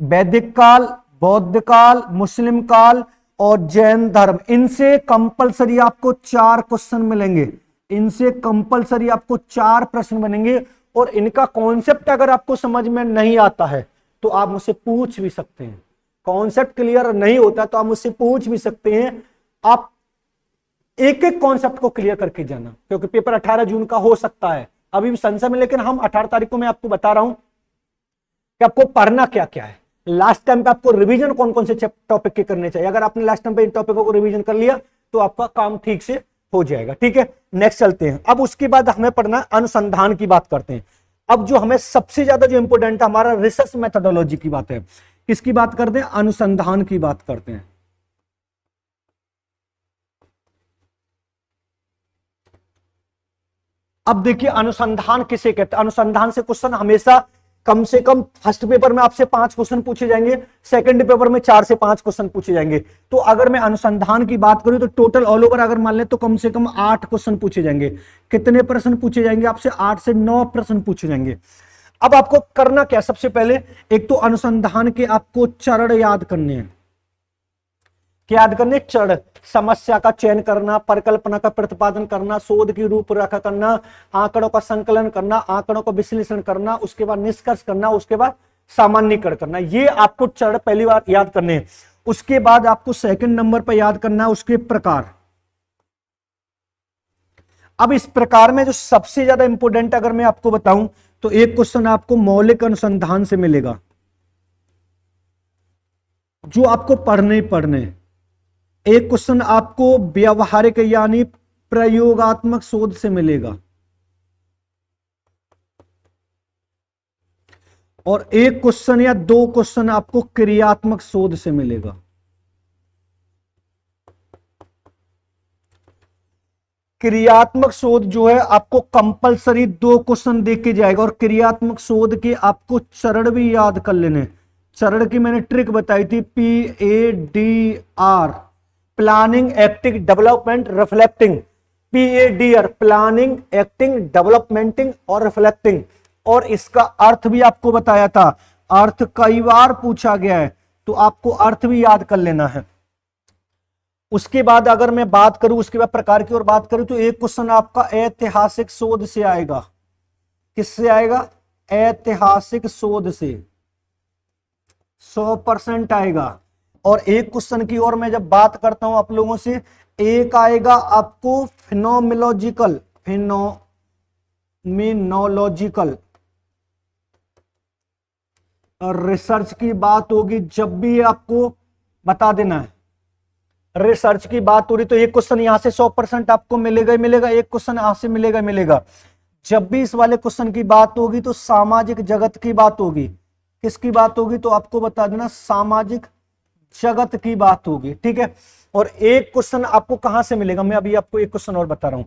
वैदिक काल, बौद्ध काल, मुस्लिम काल और जैन धर्म, इनसे कंपलसरी आपको 4 क्वेश्चन मिलेंगे, इनसे कंपलसरी आपको 4 प्रश्न बनेंगे। और इनका कॉन्सेप्ट अगर आपको समझ में नहीं आता है तो आप मुझसे पूछ भी सकते हैं, कॉन्सेप्ट क्लियर नहीं होता तो आप मुझसे पूछ भी सकते हैं। आप एक एक कॉन्सेप्ट को क्लियर करके जाना, क्योंकि पेपर 18 जून का हो सकता है, अभी भी संशय में, लेकिन हम 18 तारीख को मैं आपको बता रहा हूं कि आपको पढ़ना क्या क्या है। लास्ट टाइम पे आपको रिवीजन कौन कौन से टॉपिक के करने चाहिए, अगर आपने लास्ट टाइम पे इन टॉपिकों को रिवीजन कर लिया तो आपका काम ठीक से हो जाएगा। ठीक है, नेक्स्ट चलते हैं। अब उसके बाद हमें पढ़ना अनुसंधान की बात करते हैं। अब जो हमें सबसे ज्यादा जो इंपॉर्टेंट है हमारा रिसर्च मेथोडोलॉजी की बात है। किसकी बात करते हैं, अनुसंधान की बात करते हैं। अब देखिए अनुसंधान किसे कहते हैं। अनुसंधान से क्वेश्चन हमेशा कम से कम फर्स्ट पेपर में आपसे 5 क्वेश्चन पूछे जाएंगे, सेकंड पेपर में 4 से 5 क्वेश्चन पूछे जाएंगे। तो अगर मैं अनुसंधान की बात करूं तो टोटल ऑल ओवर अगर मान ले तो कम से कम 8 क्वेश्चन पूछे जाएंगे। कितने प्रश्न पूछे जाएंगे आपसे, 8 से 9 प्रश्न पूछे जाएंगे। अब आपको करना क्या, सबसे पहले एक तो अनुसंधान के आपको चरण याद करने हैं। क्या याद करने, चरण, समस्या का चयन करना, परिकल्पना का प्रतिपादन करना, शोध की रूपरेखा करना, आंकड़ों का संकलन करना, आंकड़ों का विश्लेषण करना, उसके बाद निष्कर्ष करना, उसके बाद सामान्यीकरण करना। ये आपको चरण पहली बार याद करने हैं। उसके बाद आपको सेकंड नंबर पर याद करना है उसके प्रकार। अब इस प्रकार में जो सबसे ज्यादा इंपॉर्टेंट अगर मैं आपको बताऊं तो एक क्वेश्चन आपको मौलिक अनुसंधान से मिलेगा, जो आपको पढ़ने ही पढ़ने। एक क्वेश्चन आपको व्यवहारिक यानी प्रयोगात्मक शोध से मिलेगा, और एक क्वेश्चन या 2 क्वेश्चन आपको क्रियात्मक शोध से मिलेगा। क्रियात्मक शोध जो है आपको कंपलसरी 2 क्वेश्चन दे के जाएगा, और क्रियात्मक शोध के आपको चरण भी याद कर लेने। चरण की मैंने ट्रिक बताई थी, PADR, planning, acting, development, reflecting. PADR, planning, acting, developmenting और रिफ्लेक्टिंग। और इसका अर्थ भी आपको बताया था, अर्थ कई बार पूछा गया है तो आपको अर्थ भी याद कर लेना है। उसके बाद अगर मैं बात करूं, उसके बाद प्रकार की और बात करूं, तो एक क्वेश्चन आपका ऐतिहासिक शोध से आएगा। किससे आएगा? ऐतिहासिक शोध से 100% आएगा। और एक क्वेश्चन की और मैं जब बात करता हूं आप लोगों से, एक आएगा आपको फिनोमिनोलॉजिकल, फिनोमिनोलॉजिकल और रिसर्च की बात होगी, जब भी आपको बता देना है रिसर्च की बात हो रही, तो एक क्वेश्चन यहां से 100% आपको मिलेगा ही मिलेगा, एक क्वेश्चन यहां से मिलेगा ही मिलेगा। जब भी इस वाले क्वेश्चन की बात होगी तो सामाजिक जगत की बात होगी। किसकी बात होगी? तो आपको बता देना सामाजिक जगत की बात होगी, ठीक है। और एक क्वेश्चन आपको कहां से मिलेगा, मैं अभी आपको एक क्वेश्चन और बता रहा हूं।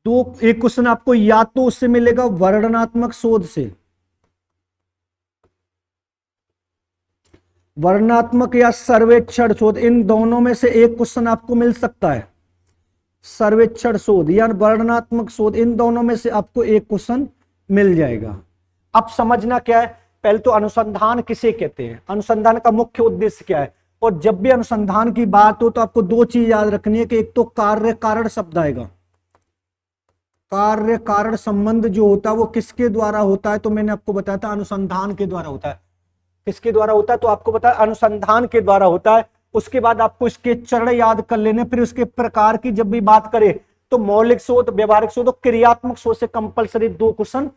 तो एक क्वेश्चन आपको या तो उससे मिलेगा वर्णनात्मक शोध से, वर्णनात्मक या सर्वेक्षण शोध, इन दोनों में से एक क्वेश्चन आपको मिल सकता है। सर्वेक्षण शोध या वर्णनात्मक शोध, इन दोनों में से आपको एक क्वेश्चन मिल जाएगा। अब समझना क्या है, पहले तो अनुसंधान किसे कहते हैं, अनुसंधान का मुख्य उद्देश्य क्या है। और जब भी अनुसंधान की बात हो तो आपको दो चीज याद रखनी है कि एक तो कार्य कारण शब्द आएगा, कार्य कारण संबंध जो होता है वो किसके द्वारा होता है, तो मैंने आपको बताया था अनुसंधान के द्वारा होता है। किसके द्वारा होता है? तो आपको पता है अनुसंधान के द्वारा होता है। उसके बाद आपको इसके चरण याद कर लेने, फिर उसके प्रकार की जब भी बात करें तो मौलिक शोध, व्यवहारिक शोध और क्रियात्मक शोध से कंपलसरी दो क्वेश्चन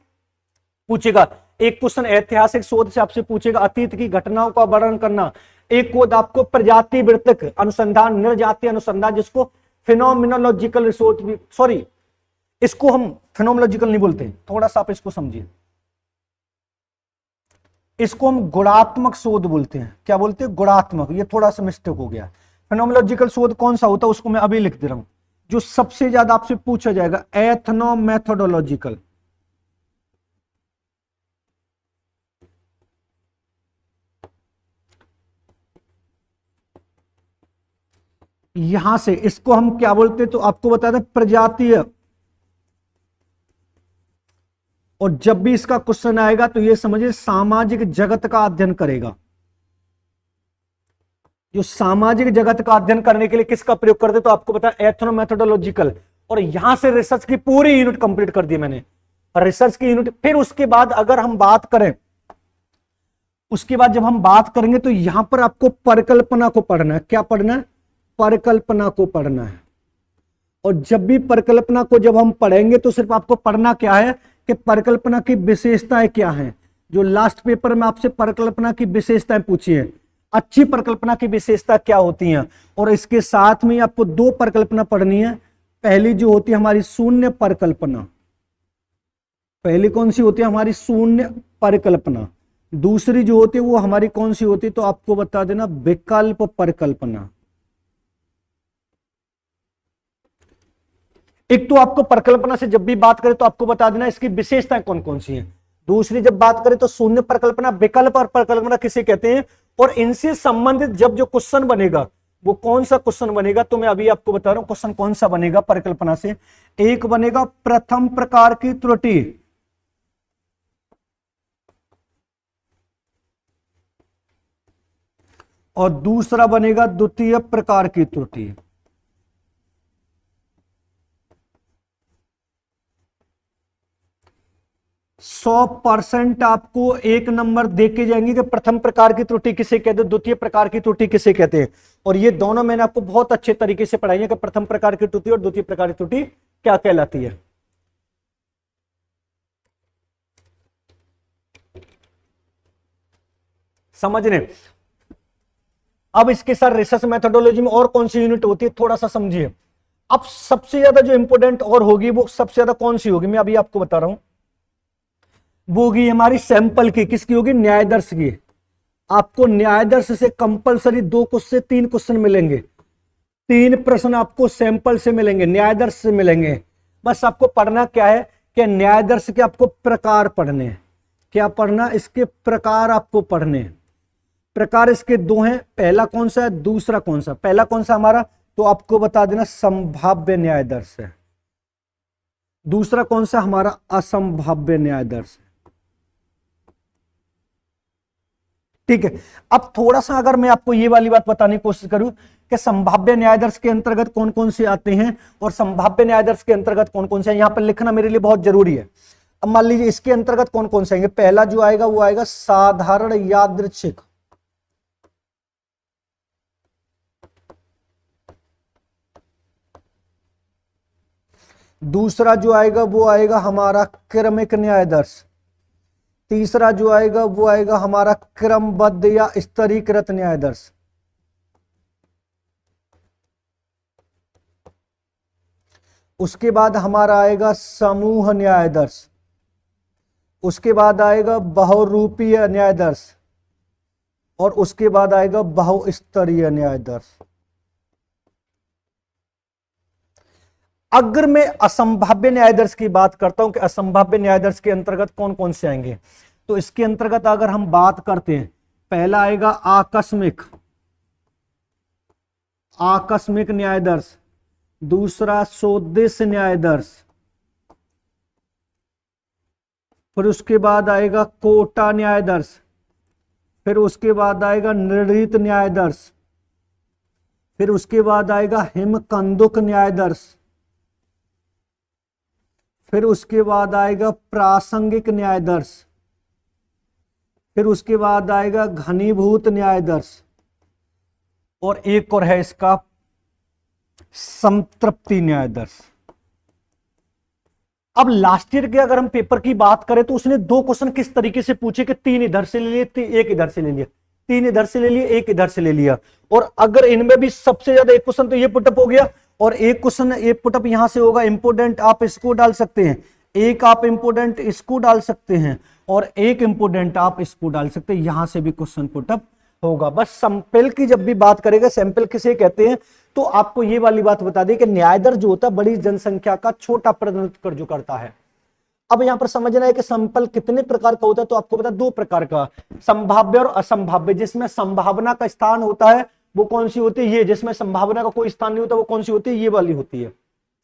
पूछेगा। एक क्वेश्चन ऐतिहासिक शोध से आपसे पूछेगा अतीत की घटनाओं का वर्णन करना। एक कोड आपको प्रजाति वृत्तक अनुसंधान, निर्जातीय अनुसंधान, जिसको फिनोमिनोलॉजिकल रिसोर्च भी, सॉरी इसको हम फिनोमिनोलॉजिकल नहीं बोलते, थोड़ा सा आप इसको समझिए, इसको हम गुणात्मक शोध बोलते हैं। क्या बोलते हैं? गुणात्मक। ये थोड़ा सा मिस्टेक हो गया। फिनोमिनोलॉजिकल शोध कौन सा होता है उसको मैं अभी लिख दे रहा हूं, जो सबसे ज्यादा आपसे पूछा जाएगा, एथनोमेथोडोलॉजिकल। यहां से इसको हम क्या बोलते हैं, तो आपको बता दें प्रजातीय। और जब भी इसका क्वेश्चन आएगा तो ये समझिए सामाजिक जगत का अध्ययन करेगा। जो सामाजिक जगत का अध्ययन करने के लिए किसका प्रयोग करते, तो आपको पता है एथनोमेथोडोलॉजिकल। और यहां से रिसर्च की पूरी यूनिट कंप्लीट कर दी मैंने, रिसर्च की यूनिट। फिर उसके बाद अगर हम बात करें, उसके बाद जब हम बात करेंगे तो यहां पर आपको परिकल्पना को पढ़ना है। क्या पढ़ना है? परिकल्पना को पढ़ना है। और जब भी परिकल्पना को जब हम पढ़ेंगे तो सिर्फ आपको पढ़ना क्या है कि परिकल्पना की विशेषताएं क्या हैं। जो लास्ट पेपर में आपसे परिकल्पना की विशेषताएं पूछी है, अच्छी परिकल्पना की विशेषता क्या होती हैं। और इसके साथ में आपको दो परिकल्पना पढ़नी है। पहली जो होती है हमारी शून्य परिकल्पना, पहली कौन सी होती है? हमारी शून्य परिकल्पना। दूसरी जो होती है वो हमारी कौन सी होती है, तो आपको बता देना विकल्प परिकल्पना। एक तो आपको परिकल्पना से जब भी बात करें तो आपको बता देना इसकी विशेषताएं कौन कौन सी हैं। दूसरी जब बात करें तो शून्य परिकल्पना, विकल्प और परिकल्पना किसे कहते हैं, और इनसे संबंधित जब जो क्वेश्चन बनेगा वो कौन सा क्वेश्चन बनेगा, तो मैं अभी आपको बता रहा हूं क्वेश्चन कौन सा बनेगा परिकल्पना से। एक बनेगा प्रथम प्रकार की त्रुटि, और दूसरा बनेगा द्वितीय प्रकार की त्रुटि। 100% आपको एक नंबर देके जाएंगे कि प्रथम प्रकार की त्रुटि किसे कहते हैं, द्वितीय प्रकार की त्रुटि किसे कहते हैं। और ये दोनों मैंने आपको बहुत अच्छे तरीके से पढ़ाई है कि प्रथम प्रकार की त्रुटि और द्वितीय प्रकार की त्रुटि क्या कहलाती है। समझने। अब इसके साथ रिसर्च मेथोडोलॉजी में और कौन सी यूनिट होती है थोड़ा सा समझिए। अब सबसे ज्यादा जो इंपोर्टेंट और होगी वो सबसे ज्यादा कौन सी होगी, मैं अभी आपको बता रहा हूं। वो होगी हमारी सैंपल की, किसकी होगी? न्यायदर्श की। आपको न्यायदर्श से कंपलसरी 2 से 3 क्वेश्चन मिलेंगे। 3 प्रश्न आपको सैंपल से मिलेंगे, न्यायदर्श से मिलेंगे। बस आपको पढ़ना क्या है कि न्यायदर्श के आपको प्रकार पढ़ने हैं। क्या पढ़ना? इसके प्रकार आपको पढ़ने हैं। प्रकार इसके 2 हैं, पहला कौन सा है, दूसरा कौन सा। पहला कौन सा हमारा, तो आपको बता देना संभाव्य न्यायदर्श है। दूसरा कौन सा? हमारा असंभाव्य न्यायदर्श है। ठीक है। अब थोड़ा सा अगर मैं आपको ये वाली बात बताने की कोशिश करूं कि संभाव्य न्यायादर्श के अंतर्गत कौन कौन से आते हैं और संभाव्य न्यायादर्श के अंतर्गत कौन कौन से, यहां पर लिखना मेरे लिए बहुत जरूरी है। अब मान लीजिए इसके अंतर्गत कौन कौन से आएंगे, पहला जो आएगा वो आएगा साधारण यादृच्छिक, दूसरा जो आएगा वो आएगा हमारा क्रमिक न्यायादर्श, तीसरा जो आएगा वो आएगा हमारा क्रमबद्ध या स्तरीकृत न्यायादर्श, उसके बाद हमारा आएगा समूह न्यायादर्श, उसके बाद आएगा बहुरूपीय न्यायादर्श और उसके बाद आएगा बहुस्तरीय न्यायादर्श। अगर मैं असंभाव्य न्यायादर्श की बात करता हूं कि असंभाव्य न्यायादर्श के अंतर्गत कौन कौन से आएंगे, तो इसके अंतर्गत अगर हम बात करते हैं, पहला आएगा आकस्मिक, आकस्मिक न्यायादर्श, दूसरा सोद्देश्य न्यायादर्श, फिर उसके बाद आएगा कोटा न्यायादर्श, फिर उसके बाद आएगा निर्णीत न्यायादर्श, फिर उसके बाद आएगा हिमकंदुक न्यायादर्श, फिर उसके बाद आएगा प्रासंगिक न्यायादर्श, फिर उसके बाद आएगा घनीभूत न्यायादर्श और एक और है इसका संतृप्ति न्यायादर्श। अब लास्ट ईयर के अगर हम पेपर की बात करें तो उसने दो क्वेश्चन किस तरीके से पूछे कि 3 इधर से ले लिए, एक इधर से ले लिया, 3 इधर से ले लिए, एक इधर से ले लिया, और अगर इनमें भी सबसे ज्यादा एक क्वेश्चन तो ये पुटअप हो गया और एक क्वेश्चन एक पुटअप यहां से होगा इंपोर्टेंट, आप इसको डाल सकते हैं, एक आप इंपोर्टेंट इसको डाल सकते हैं और एक इंपोर्टेंट आप इसको डाल सकते हैं, यहां से भी क्वेश्चन पुटअप होगा। बस सैंपल की जब भी बात करेगा, सैंपल किसे कहते हैं, तो आपको ये वाली बात बता दी कि न्यायाधीश जो होता है बड़ी जनसंख्या का छोटा प्रतिनिधित्व जो करता है। अब यहां पर समझना है कि सैंपल कितने प्रकार का होता है, तो आपको पता 2 प्रकार का, संभाव्य और असंभाव्य। जिसमें संभावना का स्थान होता है वो कौन सी होती है, ये, जिसमें संभावना का कोई स्थान नहीं होता वो कौन सी होती है, ये वाली होती है।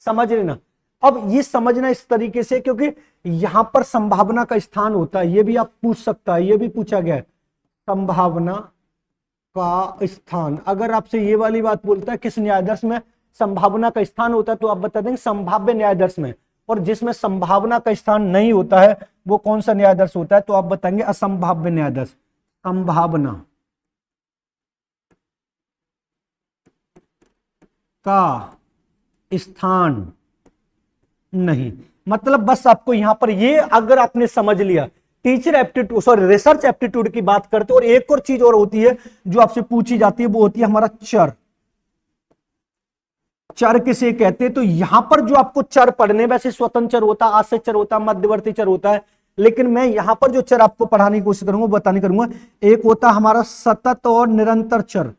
समझ लेना। अब ये समझना इस तरीके से, क्योंकि यहां पर संभावना का स्थान होता है, ये भी आप पूछ सकता है, ये भी पूछा गया है, संभावना का स्थान। अगर आपसे ये वाली बात बोलता है किस न्यायाधीश में संभावना का स्थान होता है, तो आप बता देंगे संभाव्य न्यायाधीश में, और जिसमें संभावना का स्थान नहीं होता है वो कौन सा न्यायाधीश होता है, तो आप बताएंगे असंभाव्य न्यायाधीश। संभावना का स्थान नहीं, मतलब बस आपको यहां पर ये अगर आपने समझ लिया, teacher aptitude sorry research aptitude की बात करते, और एक और चीज और होती है जो आपसे पूछी जाती है, वो होती है हमारा चर। चर किसे कहते हैं, तो यहां पर जो आपको चर पढ़ने, वैसे स्वतंत्र चर होता है, आश्रित चर होता है, मध्यवर्ती चर होता है, लेकिन मैं यहां पर जो चर आपको पढ़ाने की कोशिश करूंगा, बताने करूंगा, एक होता हमारा सतत और निरंतर चर,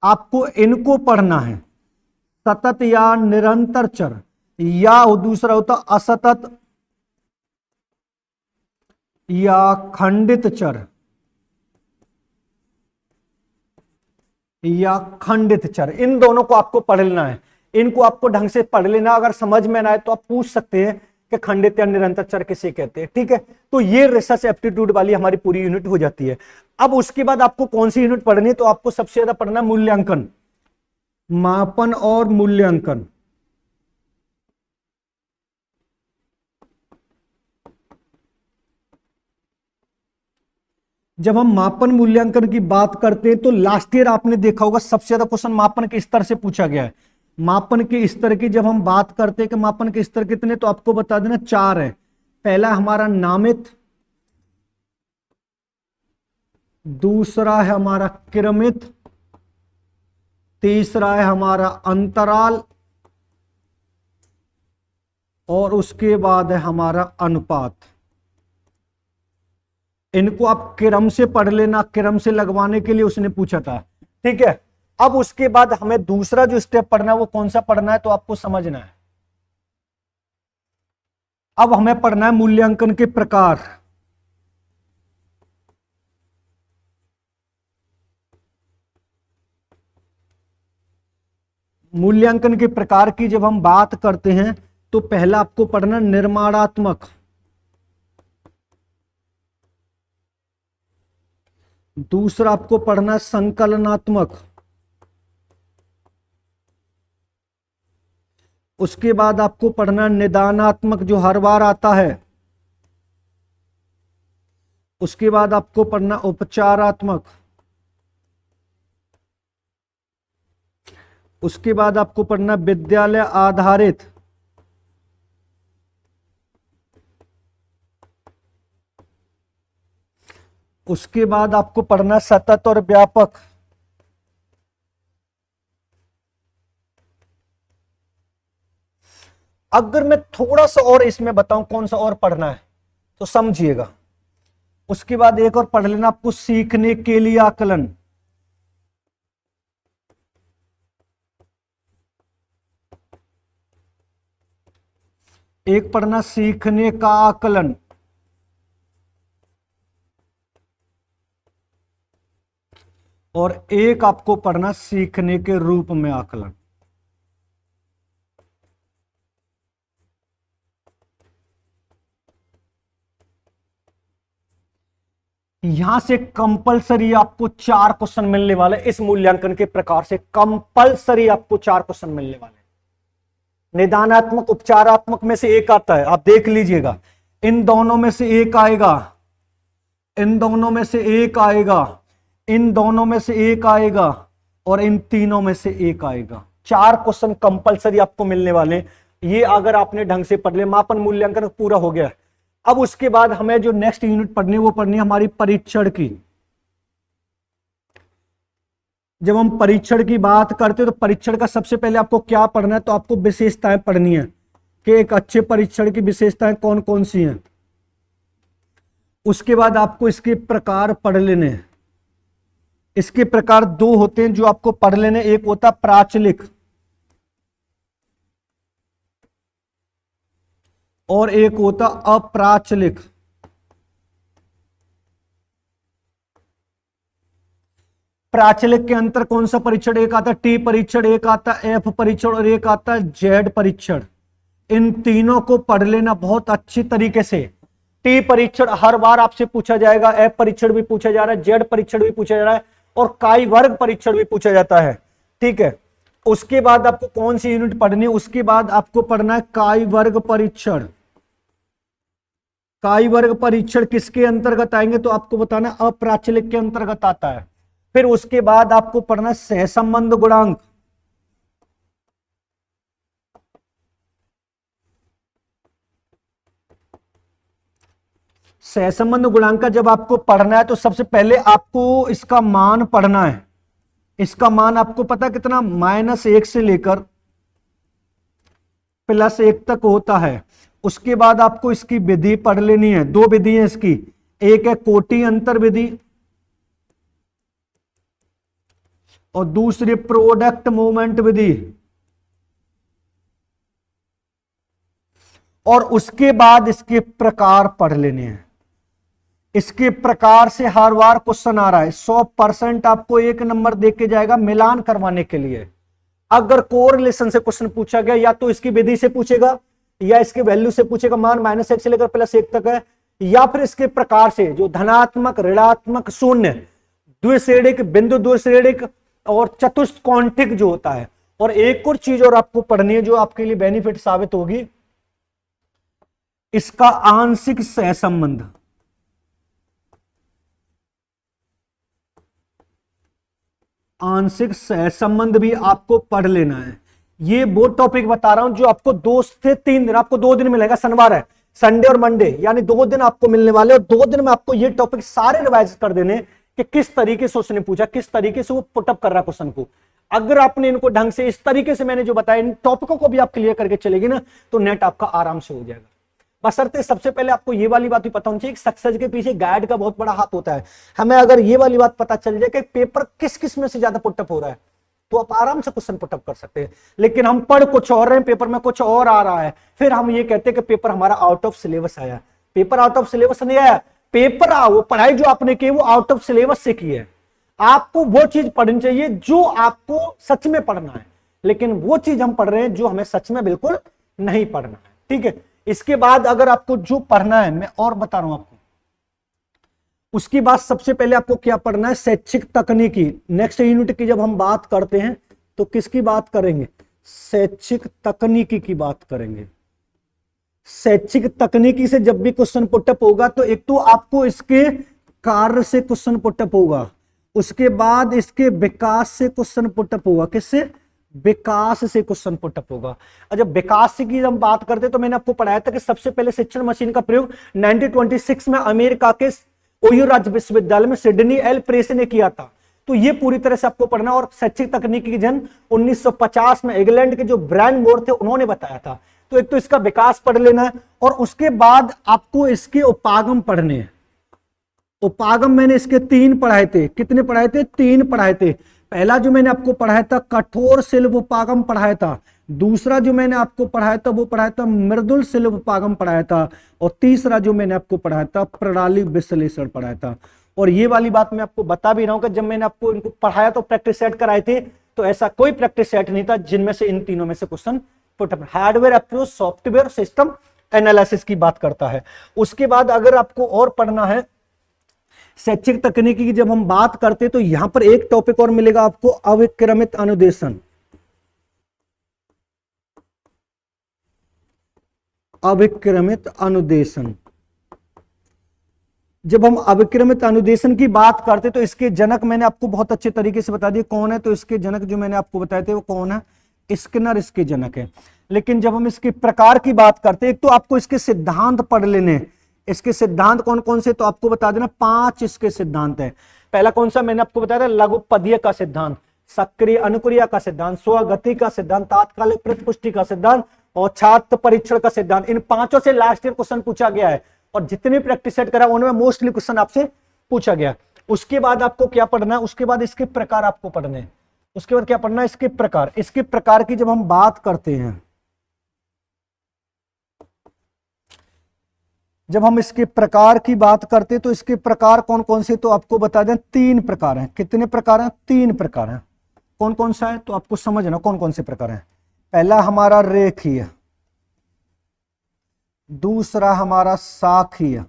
आपको इनको पढ़ना है, सतत या निरंतर चर, या दूसरा होता असतत या खंडित चर, या खंडित चर। इन दोनों को आपको पढ़ लेना है, इनको आपको ढंग से पढ़ लेना। अगर समझ में ना आए तो आप पूछ सकते हैं कि खंडित या निरंतर चर किसे कहते हैं, ठीक है। तो ये रिसर्च एप्टीट्यूड वाली हमारी पूरी यूनिट हो जाती है। अब उसके बाद आपको कौन सी यूनिट पढ़नी है, तो आपको सबसे ज्यादा पढ़ना मूल्यांकन, मापन और मूल्यांकन। जब हम मापन मूल्यांकन की बात करते हैं तो लास्ट ईयर आपने देखा होगा सबसे ज्यादा क्वेश्चन मापन के स्तर से पूछा गया है। मापन के स्तर की जब हम बात करते हैं कि मापन के स्तर कितने, तो आपको बता देना 4 है। पहला हमारा नामित, दूसरा है हमारा क्रमित, तीसरा है हमारा अंतराल, और उसके बाद है हमारा अनुपात। इनको आप क्रम से पढ़ लेना, क्रम से लगवाने के लिए उसने पूछा था, ठीक है। अब उसके बाद हमें दूसरा जो स्टेप पढ़ना है वो कौन सा पढ़ना है, तो आपको समझना है। अब हमें पढ़ना है मूल्यांकन के प्रकार। मूल्यांकन के प्रकार की जब हम बात करते हैं तो पहला आपको पढ़ना निर्माणात्मक, दूसरा आपको पढ़ना है संकलनात्मक। उसके बाद आपको पढ़ना निदानात्मक जो हर बार आता है। उसके बाद आपको पढ़ना उपचारात्मक। उसके बाद आपको पढ़ना विद्यालय आधारित। उसके बाद आपको पढ़ना सतत और व्यापक। अगर मैं थोड़ा सा और इसमें बताऊं कौन सा और पढ़ना है तो समझिएगा। उसके बाद एक और पढ़ लेना आपको सीखने के लिए आकलन। एक पढ़ना सीखने का आकलन। और एक आपको पढ़ना सीखने के रूप में आकलन। यहां से कंपलसरी आपको 4 क्वेश्चन मिलने वाले, इस मूल्यांकन के प्रकार से कंपलसरी आपको 4 क्वेश्चन मिलने वाले। निदानात्मक उपचारात्मक में से एक आता है, आप देख लीजिएगा। इन दोनों में से एक आएगा, इन दोनों में से एक आएगा, इन दोनों में से एक आएगा और इन तीनों में से एक आएगा। 4 क्वेश्चन कंपलसरी आपको मिलने वाले। ये अगर आपने ढंग से पढ़ लिया, मापन मूल्यांकन पूरा हो गया। अब उसके बाद हमें जो नेक्स्ट यूनिट पढ़नी है वो पढ़नी है हमारी परीक्षण की। जब हम परीक्षण की बात करते हैं तो परीक्षण का सबसे पहले आपको क्या पढ़ना है, तो आपको विशेषताएं पढ़नी है कि एक अच्छे परीक्षण की विशेषताएं कौन कौन सी हैं। उसके बाद आपको इसके प्रकार पढ़ लेने हैं। इसके प्रकार 2 होते हैं जो आपको पढ़ लेने। एक होता प्राचलिक और एक होता अप्राचलिक। प्राचलिक के अंतर कौन सा परीक्षण, एक आता टी परीक्षण, एक आता एफ परीक्षण और एक आता जेड परीक्षण। इन तीनों को पढ़ लेना बहुत अच्छी तरीके से। टी परीक्षण हर बार आपसे पूछा जाएगा, एफ परीक्षण भी पूछा जा रहा है, जेड परीक्षण भी पूछा जा रहा है और काई वर्ग परीक्षण भी पूछा जाता है। ठीक है, उसके बाद आपको कौन सी यूनिट पढ़नी है, उसके बाद आपको पढ़ना है काई वर्ग परीक्षण। काई वर्ग परीक्षण किसके अंतर्गत आएंगे, तो आपको बताना अप्राचलिक के अंतर्गत आता है। फिर उसके बाद आपको पढ़ना है सहसंबंध गुणांक। सहसंबंध गुणांक का जब आपको पढ़ना है तो सबसे पहले आपको इसका मान पढ़ना है। इसका मान आपको पता कितना, -1 से लेकर +1 तक होता है। उसके बाद आपको इसकी विधि पढ़ लेनी है। 2 विधि है इसकी, एक है कोटि अंतर विधि और दूसरी प्रोडक्ट मूवमेंट विधि। और उसके बाद इसके प्रकार पढ़ लेने हैं। इसके प्रकार से हर बार क्वेश्चन आ रहा है। 100% आपको 1 नंबर दे के जाएगा मिलान करवाने के लिए। अगर कोरिलेशन से क्वेश्चन पूछा गया या तो इसकी विधि से पूछेगा या इसके वैल्यू से पूछेगा, मान -1 से लेकर +1 तक है, या फिर इसके प्रकार से जो धनात्मक, ऋणात्मक, शून्य, द्विश्रेणिक, बिंदु द्विश्रेणिक और चतुष्कोणिक जो होता है। और एक और चीज और आपको पढ़नी है जो आपके लिए बेनिफिट साबित होगी, इसका आंशिक सहसंबंध। आंशिक सहसंबंध भी आपको पढ़ लेना है। ये वो टॉपिक बता रहा हूं जो आपको 2 से 3 दिन, आपको 2 दिन मिलेगा, शनिवार है, संडे और मंडे, यानी 2 दिन आपको मिलने वाले। और 2 दिन में आपको ये टॉपिक सारे रिवाइज कर देने कि किस तरीके से उसने पूछा, किस तरीके से वो पुटअप कर रहा है क्वेश्चन को। अगर आपने इनको ढंग से इस तरीके से मैंने जो बताया, इन टॉपिकों को भी आप क्लियर करके चलेगी ना, तो नेट आपका आराम से हो जाएगा। बशर्ते सबसे पहले आपको ये वाली बात भी पता होनी चाहिए, सक्सेस के पीछे गाइड का बहुत बड़ा हाथ होता है। हमें अगर ये वाली बात पता चल जाए कि पेपर किस किस में से ज्यादा पुटअप हो रहा है, तो आप आराम से क्वेश्चन पुटअप कर सकते हैं। लेकिन हम पढ़ कुछ और रहे हैं, पेपर में कुछ और आ रहा है, फिर हम ये कहते हैं कि पेपर हमारा आउट ऑफ सिलेबस आया। पेपर आउट ऑफ सिलेबस नहीं आया, पेपर वो पढ़ाई जो आपने की वो आउट ऑफ सिलेबस से की है। आपको वो चीज पढ़नी चाहिए जो आपको सच में पढ़ना है, लेकिन वो चीज हम पढ़ रहे हैं जो हमें सच में बिल्कुल नहीं पढ़ना है। ठीक है, इसके बाद अगर आपको जो पढ़ना है, मैं और बता रहा हूं आपको, उसके बाद सबसे पहले आपको क्या पढ़ना है, शैक्षिक तकनीकी। नेक्स्ट यूनिट की जब हम बात करते हैं तो किसकी बात करेंगे, शैक्षिक तकनीकी की बात करेंगे। शैक्षिक तकनीकी से जब भी क्वेश्चन पुटअप होगा तो एक तो आपको इसके कार्य से क्वेश्चन पुटअप होगा, उसके बाद इसके विकास से क्वेश्चन पुटअप होगा। किससे, विकास से क्वेश्चन पुटअप होगा। और जब विकास की हम बात करते तो मैंने आपको पढ़ाया था कि सबसे पहले शिक्षण मशीन का प्रयोग 1926 में अमेरिका के ओहियो राज्य विश्वविद्यालय में सिडनी एल प्रेस ने किया था। तो ये पूरी तरह से आपको पढ़ना। और शैक्षिक तकनीकी की जन्म 1950 में इंग्लैंड के जो ब्रायन मोर थे उन्होंने बताया था। तो एक तो इसका विकास पढ़ लेना है और उसके बाद आपको इसके उपागम पढ़ने हैं। उपागम मैंने इसके 3 पढ़ाए थे। कितने पढ़ाए थे, 3 पढ़ाए थे। पहला जो मैंने आपको पढ़ाया था कठोर शिल्प उपागम पढ़ाया था, दूसरा जो मैंने आपको पढ़ाया था वो पढ़ाया था मृदुल शिल्प उपागम पढ़ाया था, और तीसरा जो मैंने आपको पढ़ाया था प्रणाली विश्लेषण पढ़ाया था। और ये वाली बात मैं आपको बता भी रहा हूं कि जब मैंने आपको इनको पढ़ाया तो प्रैक्टिस सेट कराए थे, तो ऐसा कोई प्रैक्टिस सेट नहीं था जिनमें से इन तीनों में से question put up. Hardware approach, software, system analysis की बात करता है। उसके बाद अगर आपको और पढ़ना है शैक्षिक तकनीकी की जब हम बात करते तो यहां पर एक टॉपिक और मिलेगा आपको, अविक्रमित अनुदेशन। अविक्रमित अनुदेशन। जब हम अविक्रमित अनुदेशन की बात करते तो इसके जनक मैंने आपको बहुत अच्छे तरीके से बता दिया कौन है। तो इसके जनक जो मैंने आपको बताए थे वो कौन है, स्किनर इसके जनक है। लेकिन जब हम इसके प्रकार की बात करते हैं, एक तो आपको इसके सिद्धांत पढ़ लेने। इसके सिद्धांत कौन कौन से, तो आपको बता देना 5 इसके सिद्धांत हैं। पहला कौन सा मैंने आपको बताया था, लघुपदीय का सिद्धांत, सक्रिय अनुक्रिया का सिद्धांत, स्वगति का सिद्धांत, तात्कालिक प्रतिपुष्टि का सिद्धांत और छात्र परीक्षण का सिद्धांत। इन 5 से लास्ट ईयर क्वेश्चन पूछा गया है और जितने प्रैक्टिस सेट करा उनमें मोस्टली क्वेश्चन आपसे पूछा गया। उसके बाद आपको क्या पढ़ना है, उसके बाद इसके प्रकार आपको पढ़ने हैं। उसके बाद क्या पढ़ना है, इसके प्रकार। इसके प्रकार की जब हम बात करते हैं, जब हम इसके प्रकार की बात करते तो इसके प्रकार कौन कौन से, तो आपको बता दें 3 प्रकार हैं। कितने प्रकार हैं, 3 प्रकार हैं। कौन कौन सा है, तो आपको समझना कौन कौन से प्रकार हैं। पहला हमारा रेखीय, दूसरा हमारा शाखीय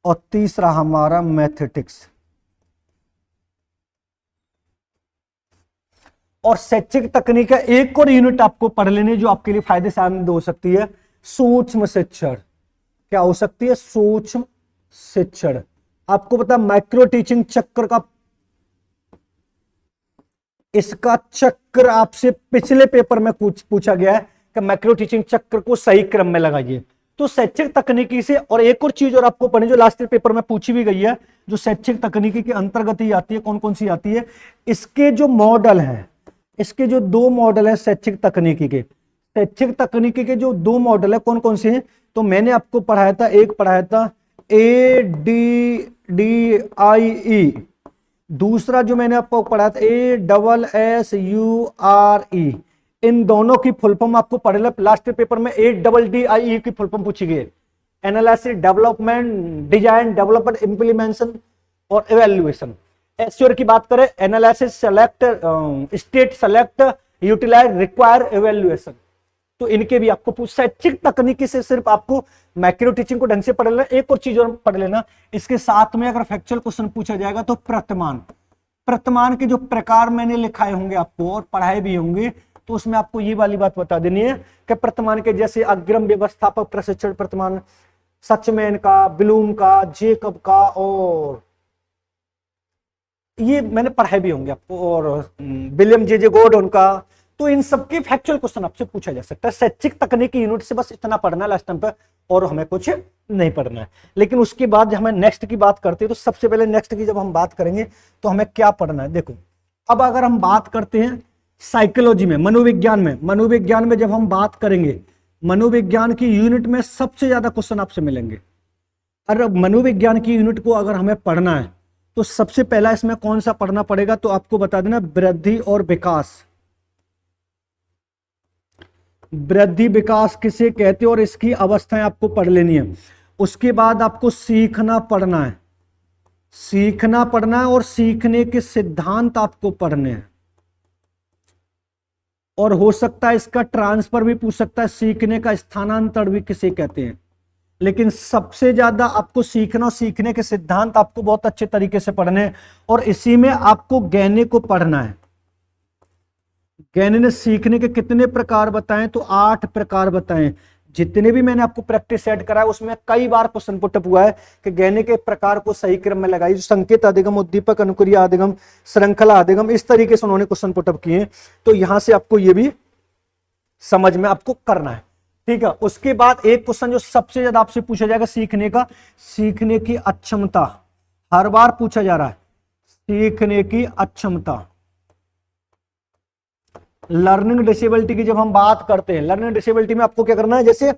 और तीसरा हमारा मैथमेटिक्स। और शैक्षिक तकनीक का एक और यूनिट आपको पढ़ लेने जो आपके लिए फायदे साबित हो सकती है, सूक्ष्म शिक्षण। क्या हो सकती है, सूक्ष्म शिक्षण। आपको पता माइक्रो टीचिंग चक्र का, इसका चक्र आपसे पिछले पेपर में पूछा गया है कि माइक्रो टीचिंग चक्र को सही क्रम में लगाइए। तो शैक्षिक तकनीकी से, और एक और चीज और आपको पढ़नी जो लास्ट ईयर पेपर में पूछी भी गई है, जो शैक्षिक तकनीकी के अंतर्गत ही आती है, कौन कौन सी आती है, इसके जो मॉडल हैं, इसके जो 2 मॉडल हैं शैक्षिक तकनीकी के, शैक्षिक तकनीकी के जो 2 मॉडल है कौन कौन से हैं, तो मैंने आपको पढ़ाया था, एक पढ़ाया था ADDIE, दूसरा जो मैंने आपको पढ़ाया था ASSURE। इन दोनों की फुल फॉर्म आपको पढ़ ले, लास्ट पेपर में ADDIE की फुल फॉर्म पूछी गई, analysis, development, design, development, implementation और इवैल्यूएशन। एसयोर की बात करें, analysis, select, state, select, utilize, require, evaluation. तो इनके भी आपको शैक्षिक तकनीकी से सिर्फ आपको मैक्रो टीचिंग को ढंग से पढ़ लेना। एक और चीज और पढ़ लेना, इसके साथ में अगर फैक्चुअल क्वेश्चन पूछा जाएगा तो प्रतिमान, प्रतिमान के जो प्रकार मैंने लिखाए होंगे आपको और पढ़ाए भी होंगे, तो उसमें आपको ये वाली बात बता देनी है कि प्रतिमान के जैसे अग्रम व्यवस्थापक प्रशिक्षण प्रतिमान, सचमैन का, ब्लूम का, जेकब का, और ये मैंने पढ़ाए भी होंगे आपको, और विलियम जे गॉर्डन का। तो इन सबके फैक्चुअल क्वेश्चन आपसे पूछा जा सकता है। शैक्षिक तकनीकी यूनिट से बस इतना पढ़ना है लास्ट टाइम पर, और हमें कुछ नहीं पढ़ना है। लेकिन उसके बाद जब हमें नेक्स्ट की बात करते हैं तो सबसे पहले नेक्स्ट की जब हम बात करेंगे तो हमें क्या पढ़ना है, देखो अब अगर हम बात करते हैं साइकोलॉजी में, मनोविज्ञान में, मनोविज्ञान में जब हम बात करेंगे, मनोविज्ञान की यूनिट में सबसे ज्यादा क्वेश्चन आपसे मिलेंगे। अगर मनोविज्ञान की यूनिट को अगर हमें पढ़ना है तो सबसे पहला इसमें कौन सा पढ़ना पड़ेगा, तो आपको बता देना वृद्धि और विकास। वृद्धि विकास किसे कहते हैं और इसकी अवस्थाएं आपको पढ़ लेनी है। उसके बाद आपको सीखना पढ़ना है, सीखना पढ़ना है, और सीखने के सिद्धांत आपको पढ़ने हैं। और हो सकता है इसका ट्रांसफर भी पूछ सकता है, सीखने का स्थानांतरण भी किसे कहते हैं। लेकिन सबसे ज्यादा आपको सीखना और सीखने के सिद्धांत आपको बहुत अच्छे तरीके से पढ़ने हैं, और इसी में आपको गहने को पढ़ना है। गहने ने सीखने के कितने प्रकार बताएं, तो 8 प्रकार बताएं। जितने भी मैंने आपको प्रैक्टिस सेट करा है उसमें कई बार क्वेश्चन पुटअप हुआ है कि गहने के प्रकार को सही क्रम में लगाई, जो संकेत अधिगम, उद्दीपक, अनुक्रिया अधिगम, श्रृंखला अधिगम, इस तरीके से उन्होंने क्वेश्चन पुटअप किए। तो यहां से आपको ये भी समझ में आपको करना है, ठीक है। उसके बाद एक क्वेश्चन जो सबसे ज्यादा आपसे पूछा जाएगा सीखने का, सीखने की अक्षमता, हर बार पूछा जा रहा है, सीखने की अक्षमता। लर्निंग डिसेबिलिटी की जब हम बात करते हैं, लर्निंग डिसेबिलिटी में आपको क्या करना है, जैसे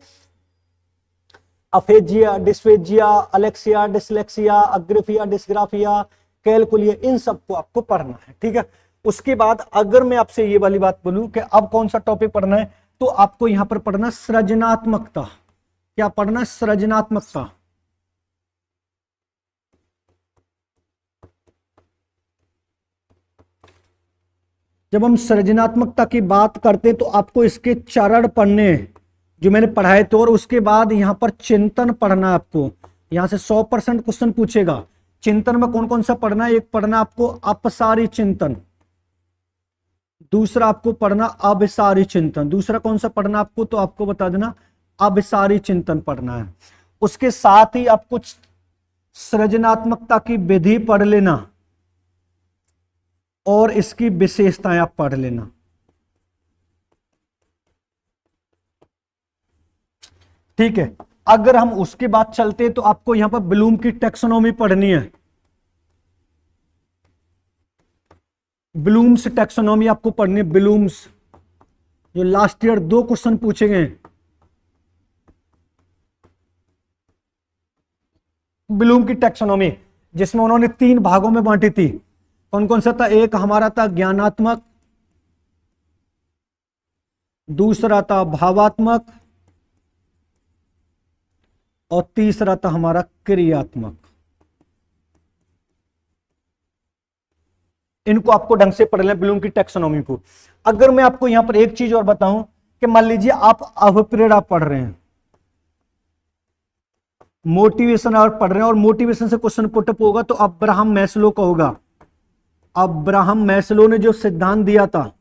aphasia, dysphagia, alexia, dyslexia, agraphia, dysgraphia, calculia, इन सबको आपको पढ़ना है, ठीक है। उसके बाद अगर मैं आपसे ये वाली बात बोलूं कि अब कौन सा टॉपिक पढ़ना है, तो आपको यहां पर पढ़ना सृजनात्मकता। क्या पढ़ना? सृजनात्मकता। जब हम सृजनात्मकता की बात करते हैं तो आपको इसके चरण पढ़ने जो मैंने पढ़ाए थे, और उसके बाद यहां पर चिंतन पढ़ना। आपको यहां से 100% क्वेश्चन पूछेगा। चिंतन में कौन कौन सा पढ़ना है? एक पढ़ना आपको अपसारी चिंतन, दूसरा आपको पढ़ना अभिसारी चिंतन। दूसरा कौन सा पढ़ना आपको? तो आपको बता देना अभिसारी चिंतन पढ़ना है। उसके साथ ही आपको सृजनात्मकता की विधि पढ़ लेना और इसकी विशेषताएं आप पढ़ लेना, ठीक है। अगर हम उसके बाद चलते हैं तो आपको यहां पर ब्लूम की टैक्सोनॉमी पढ़नी है। ब्लूम्स टैक्सोनॉमी आपको पढ़नी है। ब्लूम्स जो लास्ट ईयर 2 क्वेश्चन पूछे गए, ब्लूम की टैक्सोनॉमी, जिसमें उन्होंने 3 भागों में बांटी थी। कौन कौन सा था? एक हमारा था ज्ञानात्मक, दूसरा था भावात्मक, और तीसरा था हमारा क्रियात्मक। इनको आपको ढंग से पढ़ लें, ब्लूम की टैक्सोनॉमी को। अगर मैं आपको यहां पर एक चीज और बताऊं कि मान लीजिए आप अभिप्रेरणा पढ़ रहे हैं, मोटिवेशन और पढ़ रहे हैं, और मोटिवेशन से क्वेश्चन पुटअप होगा तो अब्राहम मैस्लो का होगा। अब्राहम मैस्लो ने जो सिद्धांत दिया था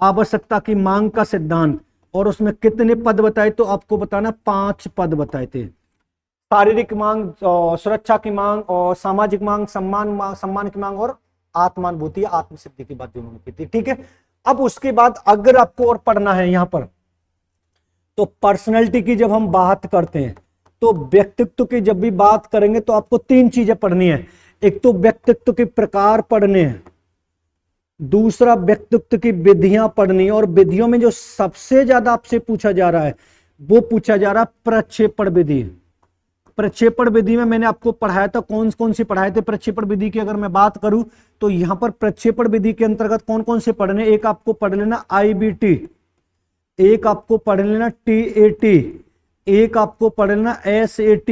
आवश्यकता की मांग का सिद्धांत, और उसमें कितने पद बताए? तो आपको बताना 5 पद बताए थे। शारीरिक मांग, सुरक्षा की मांग, और सामाजिक मांग, सम्मान की मांग, और आत्मानुभूति, आत्मसिद्धि की बात जो उन्होंने की थी, ठीक है। अब उसके बाद अगर आपको और पढ़ना है यहां पर, तो पर्सनैलिटी की जब हम बात करते हैं तो व्यक्तित्व की जब भी बात करेंगे तो आपको 3 चीजें पढ़नी है। एक तो व्यक्तित्व के प्रकार पढ़ने हैं, दूसरा व्यक्तित्व की विधियां पढ़नी है, और विधियों में जो सबसे ज्यादा आपसे पूछा जा रहा है वो पूछा जा रहा है प्रक्षेपण विधि। प्रक्षेपण विधि में मैंने आपको पढ़ाया था, कौन कौन से पढ़ाए थे प्रक्षेपण विधि की अगर मैं बात करूं तो यहां पर प्रक्षेपण विधि के अंतर्गत कौन कौन से पढ़ने? एक आपको पढ़ लेना IBT, एक आपको पढ़ लेना TAT, एक आपको पढ़ लेना SAT,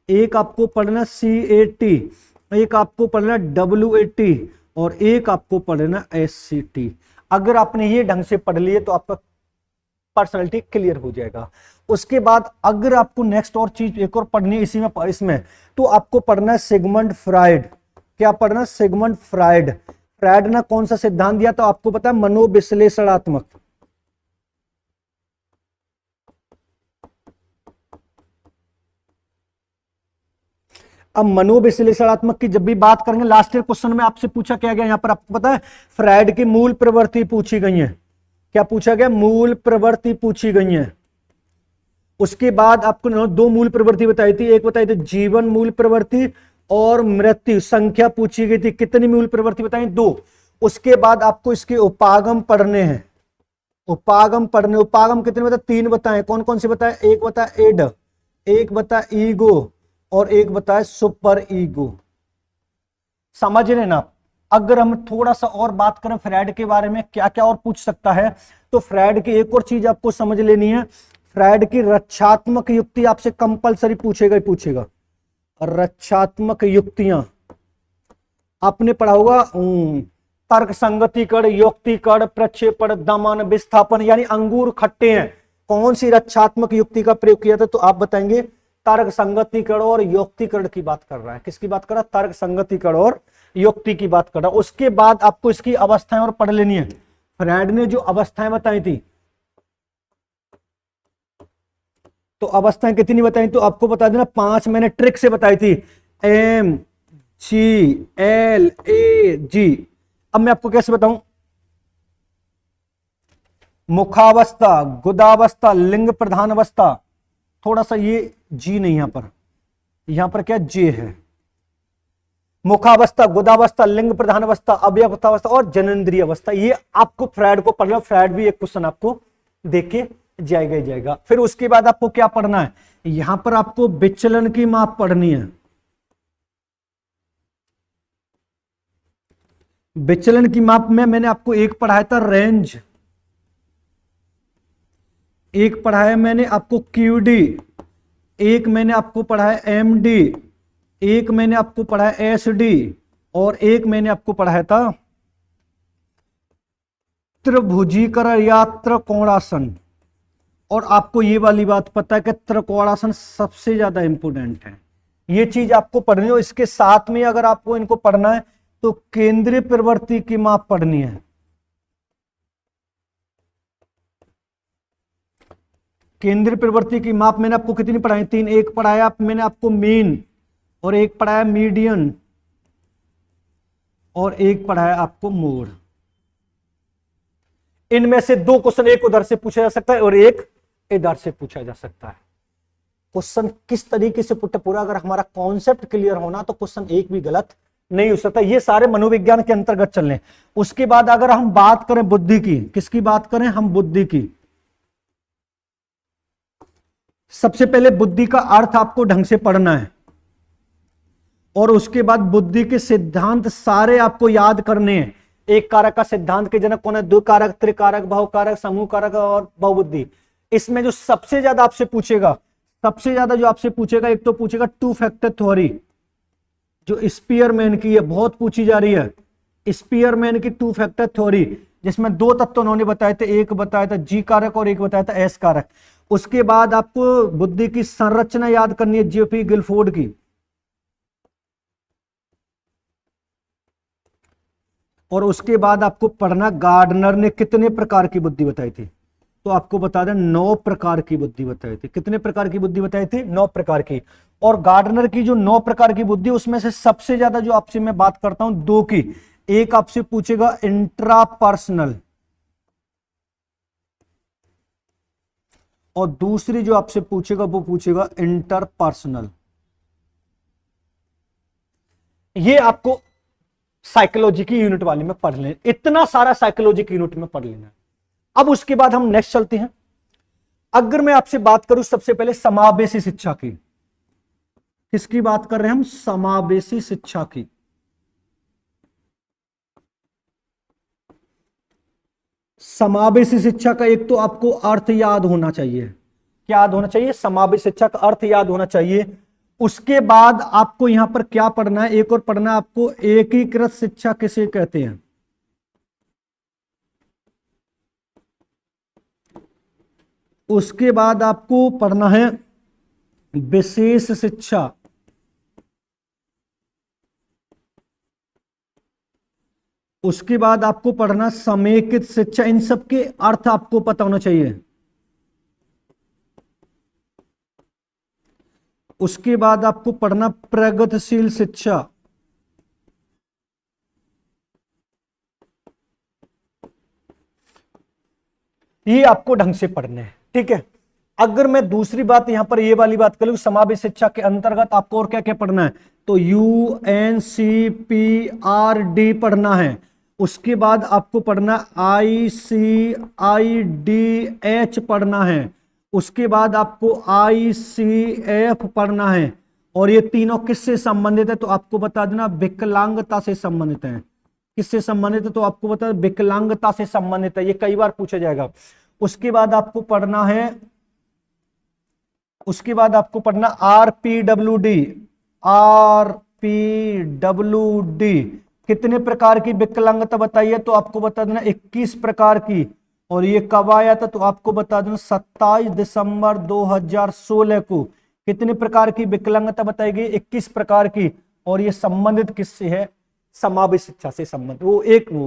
एक आपको पढ़ना CAT, एक आपको पढ़ना WAT, और एक आपको पढ़ना SCT। अगर आपने ये ढंग से पढ़ लिए तो आपका पर्सनालिटी क्लियर हो जाएगा। उसके बाद अगर आपको नेक्स्ट और चीज एक और पढ़नी है इसमें तो आपको पढ़ना है सिगमंड फ्राइड। क्या पढ़ना? Sigmund Freud. फ्राइड ने कौन सा सिद्धांत दिया? तो आपको पता है मनोविश्लेषणात्मक। अब मनोविश्लेषणात्मक की जब भी बात करेंगे, लास्ट ईयर क्वेश्चन में आपसे पूछा क्या गया, यहां पर आपको पता है फ्राइड की मूल प्रवृत्ति पूछी गई है। क्या पूछा गया? मूल प्रवृत्ति पूछी गई है। उसके बाद आपको 2 मूल प्रवृत्ति बताई थी, एक बताई थी जीवन मूल प्रवृत्ति, और मृत्यु संख्या पूछी गई थी। कितनी मूल प्रवृत्ति बताई? 2। उसके बाद आपको इसके उपागम पढ़ने हैं। उपागम पढ़ने, उपागम कितने बताए? 3 बताए। कौन कौन से बताए? एक बताए एड, एक बताए ईगो, और एक बताए सुपर ईगो। समझ रहे ना? अगर हम थोड़ा सा और बात करें फ्राइड के बारे में क्या क्या और पूछ सकता है, तो फ्राइड की एक और चीज आपको समझ लेनी है। फ्राइड की रक्षात्मक युक्ति आपसे कंपलसरी पूछेगा ही पूछेगा। रक्षात्मक युक्तियां आपने पढ़ा होगा, तर्क संगतिकरण, युक्तिकरण, प्रक्षेपण, दमन, विस्थापन, यानी अंगूर खट्टे हैं। कौन सी रक्षात्मक युक्ति का प्रयोग किया था? तो आप बताएंगे तर्क संगतिकरण और युक्तिकरण की बात कर रहा है। किसकी बात कर रहा है? तर्क संगतिकरण और युक्ति की बात कर रहा है। उसके बाद आपको इसकी अवस्थाएं और पढ़ लेनी है। फ्रायड ने जो अवस्थाएं बताई थी, तो अवस्थाएं कितनी बताई? तो आपको बता देना 5 मैंने ट्रिक से बताई थी, एम जी एल ए जी। अब मैं आपको कैसे बताऊं? मुखावस्था, गुदावस्था, लिंग प्रधान अवस्था, थोड़ा सा ये जी नहीं, यहां पर क्या जे है। मुखावस्था, गुदावस्था, लिंग प्रधान अवस्था, अवयवस्था और जननेंद्रिय अवस्था, ये आपको फ्रायड को पढ़ना। फ्रायड भी एक क्वेश्चन आपको देके जाएगा ही जाएगा। फिर उसके बाद आपको क्या पढ़ना है? यहां पर आपको विचलन की माप पढ़नी है। विचलन की माप में मैंने आपको एक पढ़ाया था रेंज, एक पढ़ाया मैंने आपको क्यूडी, एक मैंने आपको पढ़ाया एमडी, एक मैंने आपको पढ़ाया एसडी, और एक मैंने आपको पढ़ाया था त्रिभुजीकरण या त्रिकोणासन। और आपको ये वाली बात पता है कि त्रिकोणासन सबसे ज्यादा इंपोर्टेंट है। ये चीज आपको पढ़नी है। इसके साथ में अगर आपको इनको पढ़ना है तो केंद्रीय प्रवृत्ति की माप पढ़नी है। केंद्रीय प्रवृत्ति की माप मैंने आपको कितनी पढ़ाई? 3। एक पढ़ाया मैंने आपको मीन, और एक पढ़ाया मीडियन, और एक पढ़ाया आपको मोड। इनमें से 2 क्वेश्चन, एक उधर से पूछा जा सकता है और एक इधर से पूछा जा सकता है। क्वेश्चन किस तरीके से पुट, पूरा अगर हमारा कॉन्सेप्ट क्लियर होना तो क्वेश्चन एक भी गलत नहीं हो सकता। ये सारे मनोविज्ञान के अंतर्गत चल रहे। उसके बाद अगर हम बात करें बुद्धि की, किसकी बात करें हम? बुद्धि की। सबसे पहले बुद्धि का अर्थ आपको ढंग से पढ़ना है, और उसके बाद बुद्धि के सिद्धांत सारे आपको याद करने हैं। एक कारक का सिद्धांत के जनक कौन है? 2 कारक, त्रिकारक, बहुकारक, समूह कारक और बहुबुद्धि। इसमें जो सबसे ज्यादा आपसे पूछेगा, सबसे ज्यादा जो आपसे पूछेगा, एक तो पूछेगा 2 फैक्टर थ्योरी, जो स्पीयरमैन की है, बहुत पूछी जा रही है। स्पीयरमैन की 2 फैक्टर थ्योरी, जिसमें 2 तत्व उन्होंने बताए थे, एक बताया था जी कारक और एक बताया था एस कारक। उसके बाद आपको बुद्धि की संरचना याद करनी है, जेपी गिलफोर्ड की। और उसके बाद आपको पढ़ना गार्डनर ने कितने प्रकार की बुद्धि बताई थी। तो आपको बता दें 9 प्रकार की बुद्धि बताई थी। कितने प्रकार की बुद्धि बताई थी? 9 प्रकार की। और गार्डनर की जो 9 प्रकार की बुद्धि, उसमें से सबसे ज्यादा जो आपसे मैं बात करता हूं 2 की, एक आपसे पूछेगा इंट्रापर्सनल, और दूसरी जो आपसे पूछेगा वो पूछेगा इंटरपर्सनल। ये आपको साइकोलॉजी की यूनिट वाले में पढ़ लेना, इतना सारा साइकोलॉजी की यूनिट में पढ़ लेना। अब उसके बाद हम नेक्स्ट चलते हैं। अगर मैं आपसे बात करूं सबसे पहले समावेशी शिक्षा की, किसकी बात कर रहे हैं हम? समावेशी शिक्षा की। समावेशी शिक्षा का एक तो आपको अर्थ याद होना चाहिए। क्या याद होना चाहिए? समावेशी शिक्षा का अर्थ याद होना चाहिए। उसके बाद आपको यहां पर क्या पढ़ना है? एक और पढ़ना है आपको, एकीकृत शिक्षा किसे कहते हैं। उसके बाद आपको पढ़ना है विशेष शिक्षा। उसके बाद आपको पढ़ना समेकित शिक्षा। इन सब के अर्थ आपको पता होना चाहिए। उसके बाद आपको पढ़ना प्रगतिशील शिक्षा। ये आपको ढंग से पढ़ने हैं, ठीक है। अगर मैं दूसरी बात यहां पर ये वाली बात करूं, समावेश शिक्षा के अंतर्गत आपको और क्या क्या पढ़ना है, तो UNCPRD पढ़ना है। उसके बाद आपको पढ़ना ICIDH पढ़ना है। उसके बाद आपको ICF पढ़ना है। और ये तीनों किससे संबंधित है? तो आपको बता देना विकलांगता से संबंधित है। किससे संबंधित है? तो आपको बता दें विकलांगता से संबंधित है। ये कई बार पूछा जाएगा। उसके बाद आपको पढ़ना है, उसके बाद आपको पढ़ना RPWD। कितने प्रकार की विकलांगता बताइए? तो आपको बता देना 21 प्रकार की। और ये कब आया था? तो आपको बता देना 27 दिसंबर 2016 को। कितने प्रकार की विकलांगता बताई गई? 21 प्रकार की। और ये संबंधित किससे है? समावेश शिक्षा से संबंधित, वो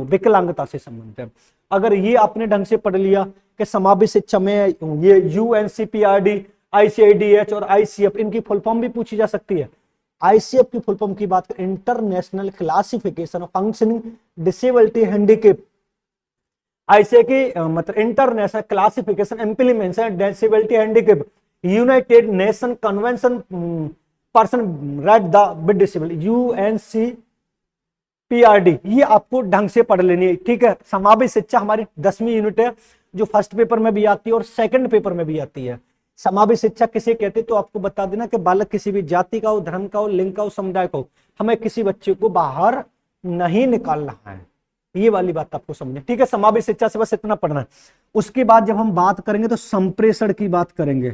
विकलांगता से संबंधित है। अगर ये आपने ढंग से पढ़ लिया कि समावेश शिक्षा में ये यूएनसीपीआरडी, आईसीआईडीएच और आईसीएफ, इनकी फुल फॉर्म भी पूछी जा सकती है। आईसीएफ की फुल फॉर्म की बात करें, international classification of functioning disability handicap. ICA की मतलब international classification implementation disability handicap, United Nation convention person right the with disability, UNCPRD. ये आपको ढंग से पढ़ लेनी है, ठीक है। समावेश शिक्षा हमारी 10वीं यूनिट है, जो फर्स्ट पेपर में भी आती है और सेकंड पेपर में भी आती है। समावेश शिक्षा किसे कहते हैं? तो आपको बता देना कि बालक किसी भी जाति का हो, धर्म का हो, लिंग का हो, समुदाय का हो, हमें किसी बच्चे को बाहर नहीं निकालना है। ये वाली बात आपको समझे, ठीक है। समावेश शिक्षा से बस इतना पढ़ना है। उसके बाद जब हम बात करेंगे तो संप्रेषण की बात करेंगे।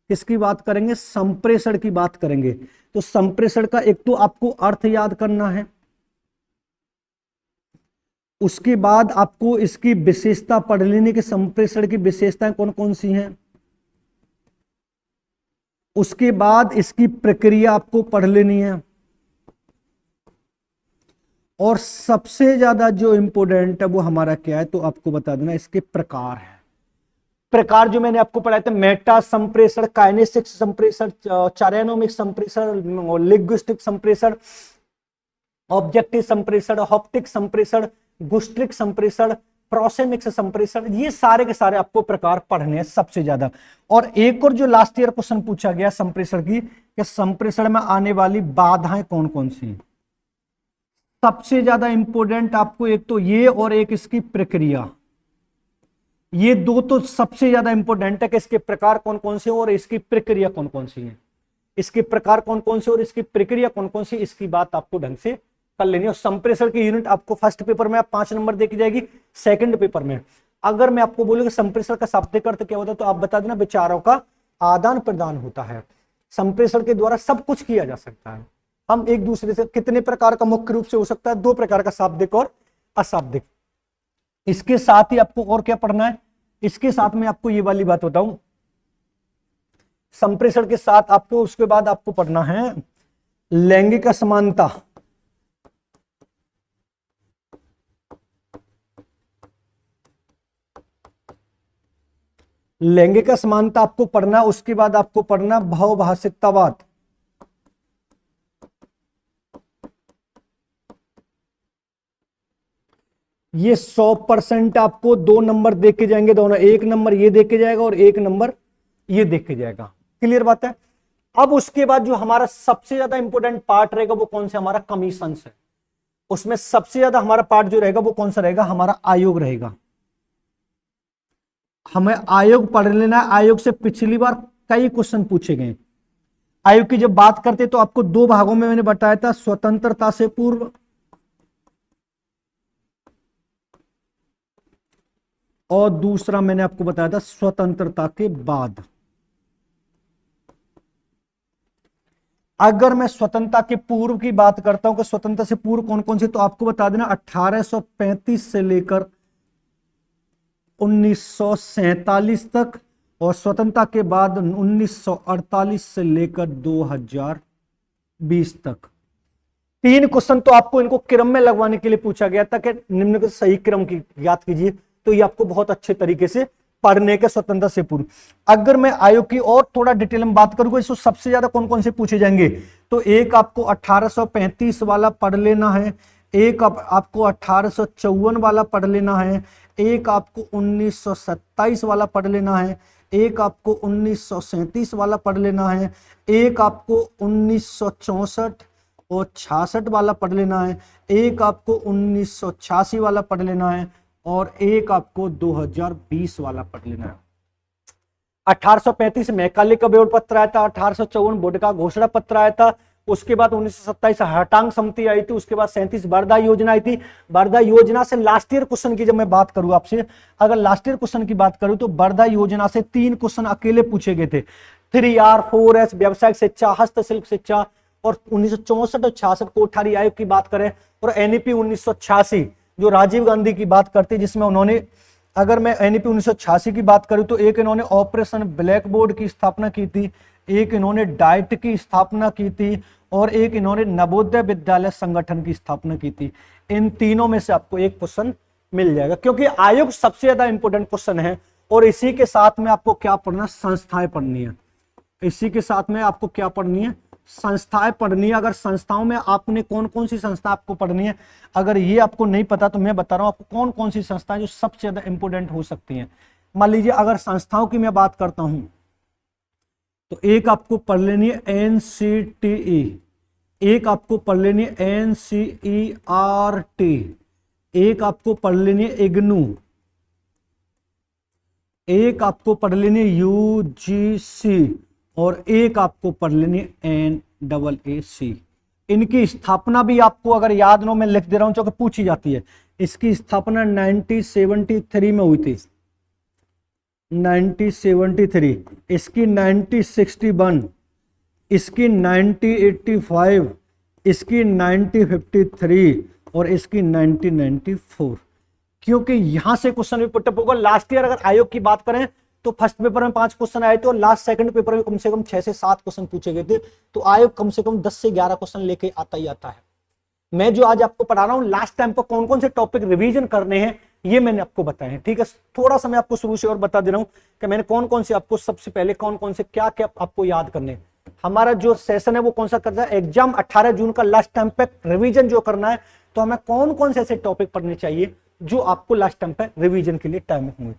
किसकी बात करेंगे? संप्रेषण की बात करेंगे। तो संप्रेषण का एक तो आपको अर्थ याद करना है, उसके बाद आपको इसकी विशेषता पढ़ लेनी कि संप्रेषण की विशेषताएं कौन कौन सी हैं। उसके बाद इसकी प्रक्रिया आपको पढ़ लेनी है, और सबसे ज्यादा जो इंपोर्टेंट है वो हमारा क्या है? तो आपको बता देना इसके प्रकार है। प्रकार जो मैंने आपको पढ़ाया था, मेटा संप्रेषण, काइनेसिक संप्रेषण, चायनोमिक संप्रेषण, लिंग्विस्टिक संप्रेषण, ऑब्जेक्टिव संप्रेषण, ऑप्टिक संप्रेषण, गुस्ट्रिक संप्रेषण, प्रोसेमिक्स संप्रेषण, ये सारे के सारे आपको प्रकार पढ़ने हैं सबसे ज्यादा। और एक और जो लास्ट ईयर क्वेश्चन पूछा गया संप्रेषण की, कि संप्रेषण में आने वाली बाधाएं कौन कौन सी हैं। सबसे ज्यादा इंपोर्टेंट आपको एक तो ये और एक इसकी प्रक्रिया, ये दो तो सबसे ज्यादा इंपोर्टेंट है कि इसके प्रकार कौन कौन से और इसकी प्रक्रिया कौन कौन सी है। इसके प्रकार कौन कौन से और इसकी प्रक्रिया कौन कौन सी, इसकी बात आपको ढंग से कर लेनी है। और संप्रेषण की यूनिट आपको फर्स्ट पेपर में 5 नंबर देखी जाएगी, सेकंड पेपर में अगर मैं आपको बोलूं कि संप्रेषण का शाब्दिक अर्थ क्या होता है, तो आप बता देना विचारों का आदान प्रदान होता है। संप्रेषण के द्वारा सब कुछ किया जा सकता है। हम एक दूसरे से कितने प्रकार का मुख्य रूप से हो सकता है? 2 प्रकार का, शाब्दिक और अशाब्दिक। इसके साथ ही आपको और क्या पढ़ना है? इसके साथ में आपको ये वाली बात बताऊं, संप्रेषण के साथ आपको उसके बाद आपको पढ़ना है लैंगिक असमानता। लैंगिक असमानता आपको पढ़ना, उसके बाद आपको पढ़ना बहुभाषिकतावाद। ये 100% आपको 2 नंबर देख के जाएंगे, दोनों 1 नंबर ये देख के जाएगा और 1 नंबर ये देख के जाएगा। क्लियर बात है। अब उसके बाद जो हमारा सबसे ज्यादा इंपॉर्टेंट पार्ट रहेगा वो कौन सा? हमारा कमीशन है। उसमें सबसे ज्यादा हमारा पार्ट जो रहेगा वो कौन सा रहेगा? हमारा आयोग रहेगा। हमें आयोग पढ़ लेना है। आयोग से पिछली बार कई क्वेश्चन पूछे गए। आयोग की जब बात करते तो आपको 2 भागों में मैंने बताया था, स्वतंत्रता से पूर्व और दूसरा मैंने आपको बताया था स्वतंत्रता के बाद। अगर मैं स्वतंत्रता के पूर्व की बात करता हूं कि स्वतंत्रता से पूर्व कौन कौन से, तो आपको बता देना 1835 से लेकर 1947 तक, और स्वतंत्रता के बाद 1948 से लेकर 2020 तक। 3 क्वेश्चन तो आपको इनको क्रम में लगवाने के लिए पूछा गया था कि निम्न के सही क्रम की याद कीजिए, तो ये आपको बहुत अच्छे तरीके से पढ़ने के स्वतंत्रता से पूर्व। अगर मैं आयोग की और थोड़ा डिटेल में बात करूंगा, इसको सबसे ज्यादा कौन कौन से पूछे जाएंगे, तो एक आपको 1835 वाला पढ़ लेना है, एक आपको 1854 वाला पढ़ लेना है, एक आपको 1927 वाला पढ़ लेना है, एक आपको 1937 वाला पढ़ लेना है, एक आपको 1964 और 66 वाला पढ़ लेना है, एक आपको 1986 वाला पढ़ लेना है, और एक आपको 2020 वाला पढ़ लेना है। 1835 मैकाले का बेउड पत्र आया था, 1854 बोर्ड का घोषणा पत्र आया था, उसके बाद 1927 हटांग समिति आई थी, उसके बाद 37 वर्धा योजना आई थी। वर्धा योजना से लास्ट ईयर क्वेश्चन की जब मैं बात करूं आपसे, अगर लास्ट ईयर क्वेश्चन की बात करूं तो वर्धा योजना से 3 क्वेश्चन अकेले पूछे गए थे, 3R 4S व्यवसायिक शिक्षा, हस्तशिल्प शिक्षा, और 1964 और 66 कोठारी आयोग की बात करें, और NEP 1986 जो राजीव गांधी की बात करती है, जिसमें उन्होंने, अगर मैं NEP 1986 की बात करूं तो एक इन्होंने ऑपरेशन ब्लैक बोर्ड की स्थापना की थी, एक इन्होंने डाइट की स्थापना की थी और एक इन्होंने नवोदय विद्यालय संगठन की स्थापना की थी। इन तीनों में से आपको एक क्वेश्चन मिल जाएगा, क्योंकि आयोग सबसे ज्यादा इंपॉर्टेंट क्वेश्चन है। और इसी के साथ में आपको क्या पढ़ना, संस्थाएं पढ़नी है। इसी के साथ में आपको क्या पढ़नी है, संस्थाएं पढ़नी है। अगर संस्थाओं में आपने कौन कौन सी संस्था आपको पढ़नी है, अगर ये आपको नहीं पता तो मैं बता रहा हूं आपको कौन कौन सी संस्थाएं जो सबसे ज्यादा इंपॉर्टेंट हो सकती हैं। मान लीजिए अगर संस्थाओं की मैं बात करता हूं तो एक आपको पढ़ लेनी है एनसीटीई, एक आपको पढ़ लेनी है एनसीईआरटी, एक आपको पढ़ लेनी है इग्नू, एक आपको पढ़ लेनी है यूजीसी और एक आपको पढ़ लेनी है एनएएसी। इनकी स्थापना भी आपको अगर याद ना, मैं लिख दे रहा हूं क्योंकि पूछी जाती है। इसकी स्थापना 1973 में हुई थी, 1973, इसकी 1961, इसकी 1985, इसकी 1953 और इसकी 1994। क्योंकि यहां से क्वेश्चन भी पुटअप होगा। लास्ट ईयर अगर आयोग की बात करें तो फर्स्ट पेपर में 5 क्वेश्चन आए थे और लास्ट सेकंड पेपर में कम से कम 6 से 7 क्वेश्चन पूछे गए थे। तो आयोग कम से कम 10 से 11 क्वेश्चन लेके आता ही आता है। मैं जो आज आपको पढ़ा रहा हूं लास्ट टाइम पर कौन कौन से टॉपिक रिवीजन करने हैं ये मैंने आपको बताया है, ठीक है। थोड़ा सा मैं आपको शुरू से और बता दे रहा हूं कि मैंने कौन कौन से आपको सबसे पहले कौन कौन से क्या क्या आपको याद करने। हमारा जो सेशन है वो कौन सा करता है, एग्जाम 18 जून का लास्ट टाइम पे रिवीजन जो करना है, तो हमें कौन कौन से ऐसे टॉपिक पढ़ने चाहिए जो आपको लास्ट टाइम पे रिवीजन के लिए टाइम होंगे।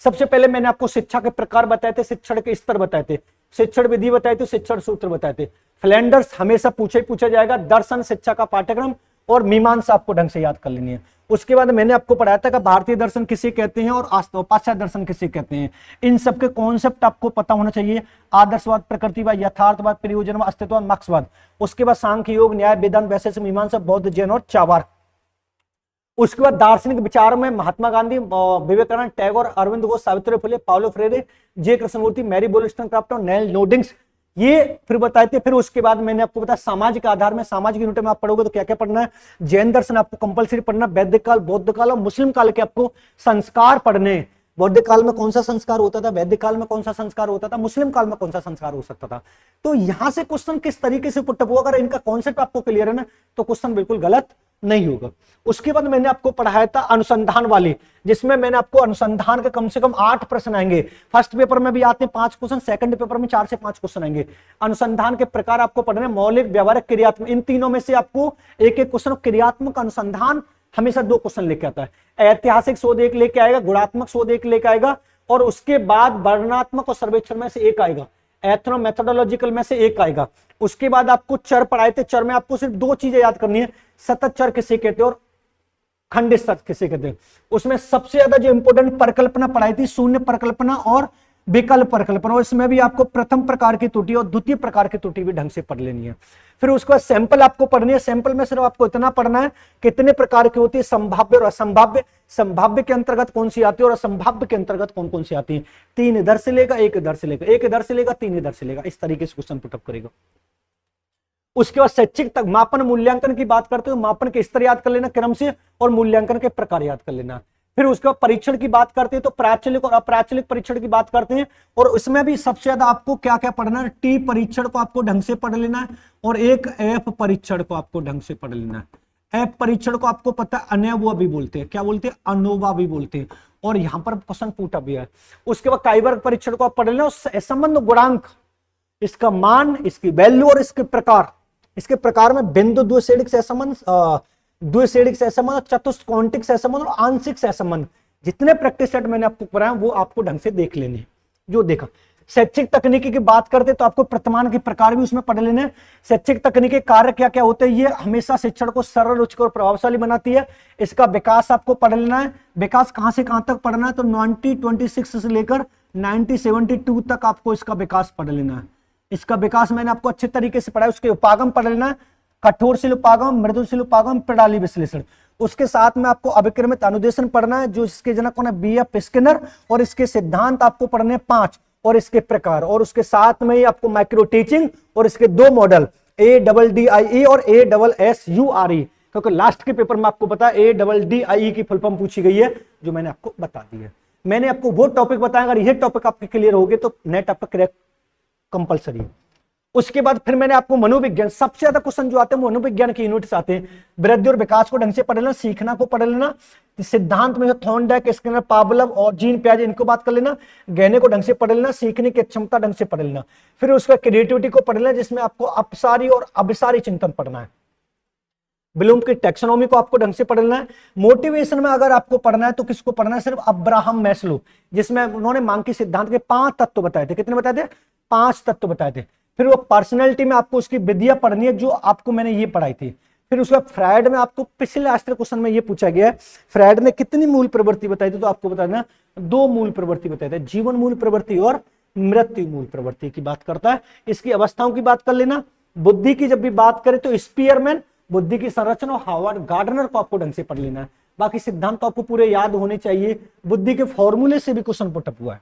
सबसे पहले मैंने आपको शिक्षा के प्रकार बताए थे, शिक्षण के स्तर बताए थे, शिक्षण विधि बताए थे, शिक्षण सूत्र बताए थे। फ्लैंडर्स हमेशा पूछा जाएगा, दर्शन शिक्षा का पाठ्यक्रम और मीमांसा आपको ढंग से याद कर लेनी है। उसके बाद मैंने आपको पढ़ाया था कि भारतीय दर्शन किसे कहते हैं और पाश्चात्य दर्शन किसे कहते हैं। इन सब के कॉन्सेप्ट आपको पता होना चाहिए। आदर्शवाद, प्रकृतिवाद, यथार्थवाद, प्रयोजनवाद, अस्तित्ववाद, मार्क्सवाद। उसके बाद सांख्य, योग, न्याय, वेदांत, वैशेषिक, मीमांसा, बौद्ध, जैन और चावार। उसके बाद दार्शनिक विचार में महात्मा गांधी, विवेकानंद, टैगोर, अरविंद घोष, सावित्री फुले, पाउलो फ्रेरे, जे कृष्णमूर्ति, मैरी वोllstonecraft और नेल नोडिंग्स, ये फिर बताए थे। फिर उसके बाद मैंने आपको बताया सामाजिक आधार में, सामाजिक यूनिट में आप पढ़ोगे तो क्या क्या पढ़ना है। जैन दर्शन आपको कंपलसरी पढ़ना, वैदिक काल, बौद्ध काल और मुस्लिम काल के आपको संस्कार पढ़ने। बौद्ध काल में कौन सा संस्कार होता था, वैदिक काल में कौन सा संस्कार होता था, मुस्लिम काल में कौन सा संस्कार हो सकता था। तो यहां से क्वेश्चन किस तरीके से पुटअप होगा, अगर इनका कॉन्सेप्ट आपको क्लियर है ना तो क्वेश्चन बिल्कुल गलत नहीं होगा। उसके बाद मैंने आपको पढ़ाया था अनुसंधान वाली, जिसमें मैंने आपको अनुसंधान के कम से कम 8 प्रश्न आएंगे। फर्स्ट पेपर में भी आते हैं 5 क्वेश्चन, सेकंड पेपर में 4 से 5 क्वेश्चन आएंगे। अनुसंधान के प्रकार आपको पढ़ने, मौलिक, व्यवहारिक, क्रियात्मक, इन तीनों में से आपको एक एक क्वेश्चन। क्रियात्मक अनुसंधान हमेशा 2 क्वेश्चन लेके आता है। ऐतिहासिक शोध एक लेके आएगा, गुणात्मक शोध एक लेके आएगा और उसके बाद वर्णनात्मक और सर्वेक्षण में से एक आएगा, एथनो मेथोडोलॉजिकल में से एक आएगा। उसके बाद आपको चर पढ़ाए थे, चर में आपको सिर्फ 2 चीजें याद करनी है, सतत चर किसे कहते हैं और खंडित चर किसे कहते हैं। उसमें सबसे ज्यादा जो इंपोर्टेंट परिकल्पना पढ़ाई थी, शून्य परिकल्पना और विकल्प परिकल्पना, और इसमें भी आपको प्रथम प्रकार की त्रुटि और द्वितीय प्रकार की त्रुटि भी ढंग से पढ़ लेनी है। फिर उसके बाद सैंपल आपको पढ़नी है। सैंपल में सिर्फ आपको इतना पढ़ना है कितने प्रकार की होती है, संभाव्य और असंभाव्य। संभाव्य के अंतर्गत कौन सी आती है और असंभाव्य के अंतर्गत कौन कौन सी आती है। 3 इधर से लेगा, 1 इधर से लेगा, 1 इधर से लेगा, 3 इधर से लेगा, इस तरीके से क्वेश्चन पुटअप करेगा। उसके बाद शैक्षिक तक मापन मूल्यांकन की बात करते हो, मापन के स्तर याद कर लेना क्रम से और मूल्यांकन के प्रकार याद कर लेना। फिर उसके बाद परीक्षण की बात करते हैं तो प्राचलिक और अप्राचलिक परीक्षण की बात करते हैं, और उसमें भी सबसे ज्यादा आपको क्या क्या पढ़ना है। टी परीक्षण को आपको ढंग से पढ़ लेना है और एक एफ परीक्षण को आपको ढंग से पढ़ लेना है। एफ परीक्षण को आपको पता है अनोवा भी बोलते हैं, क्या बोलते हैं, अनोवा भी बोलते हैं, और यहां पर क्वेश्चन पूछा भी है। उसके बाद काइवर्ग परीक्षण को आप पढ़ लेना, संबंध गुणांक, इसका मान, इसकी वैल्यू और इसके प्रकार। इसके प्रकार में बिंदु, द्विसेडिक सहसंबंध, द्विसेडिक सहसंबंध, चतुष्कोणिक सहसंबंध और आंशिक सहसंबंध। जितने प्रैक्टिस सेट मैंने आपको पढ़ाया वो आपको ढंग से देख लेने, जो देखा। शैक्षिक तकनीकी की बात करते तो आपको प्रतिमान के प्रकार भी उसमें पढ़ लेने। शैक्षिक तकनीकी कार्य क्या क्या होते हैं, ये हमेशा शिक्षण को सरल, रुचिकर और प्रभावशाली बनाती है। इसका विकास आपको पढ़ लेना है। विकास कहां से कहां तक पढ़ना है, तो 1926 से लेकर 1972 तक आपको इसका विकास पढ़ लेना है। इसका विकास मैंने आपको अच्छे तरीके से पढ़ाया। उसके उपागम पढ़ लेना है, कठोरशील उपागम, मृदुशील उपागम, प्रणाली विश्लेषण। उसके साथ में आपको अभिक्रमित अनुदेशन पढ़ना है, जो इसके जनक कौन है, बीएफ स्किनर, और इसके सिद्धांत आपको पढ़ने 5 और इसके प्रकार। और उसके साथ में ही आपको माइक्रो टीचिंग और इसके 2 मॉडल, ADDIE और ASSURE, क्योंकि लास्ट के पेपर में आपको पता है ADDIE की फुल फॉर्म पूछी गई है, जो मैंने आपको बता दी है। मैंने आपको वो टॉपिक बताया, अगर ये टॉपिक आपके क्लियर हो गए तो नेट आपका क्रैक कंपलसरी। उसके बाद फिर मैंने आपको मनोविज्ञान, सबसे ज्यादा क्वेश्चन जो आते हैं मनोविज्ञान के यूनिट्स आते हैं। वृद्धि और विकास को ढंग से पढ़ लेना, सीखना को पढ़ लेना, सिद्धांत में थॉर्नडाइक, स्किनर, पावलोव और जीन पियाजे इनको बात कर लेना, गहने को ढंग से पढ़ लेना, सीखने की क्षमता ढंग से पढ़ लेना। फिर उसका क्रिएटिविटी को पढ़ लेना जिसमें आपको अपसारी और अभिसारी चिंतन पढ़ना है। ब्लूम की टैक्सोनॉमी को आपको ढंग से पढ़ना है। मोटिवेशन में अगर आपको पढ़ना है तो किसको पढ़ना है, सिर्फ अब्राहम मैस्लो, जिसमें उन्होंने मांग की सिद्धांत के 5 तत्व बताए थे। कितने बताए थे? 5 तत्व बताए थे। फिर वो पर्सनैलिटी में आपको उसकी विधियां पढ़नी है जो आपको मैंने ये पढ़ाई थी। फिर उसके बाद फ्रायड में आपको पिछले लास्ट क्वेश्चन में ये पूछा गया है, फ्रायड ने कितनी मूल प्रवृत्ति बताई थी, तो आपको बताना 2 मूल प्रवृत्ति बताई थी, जीवन मूल प्रवृत्ति और मृत्यु मूल प्रवृत्ति की बात करता है। इसकी अवस्थाओं की बात कर लेना। बुद्धि की जब भी बात करें तो स्पीयरमैन, बुद्धि की संरचना, हार्वर्ड गार्डनर को आपको ढंग से पढ़ लेना है। बाकी सिद्धांत तो आपको पूरे याद होने चाहिए। बुद्धि के फॉर्मूले से भी क्वेश्चन पुटअप हुआ है।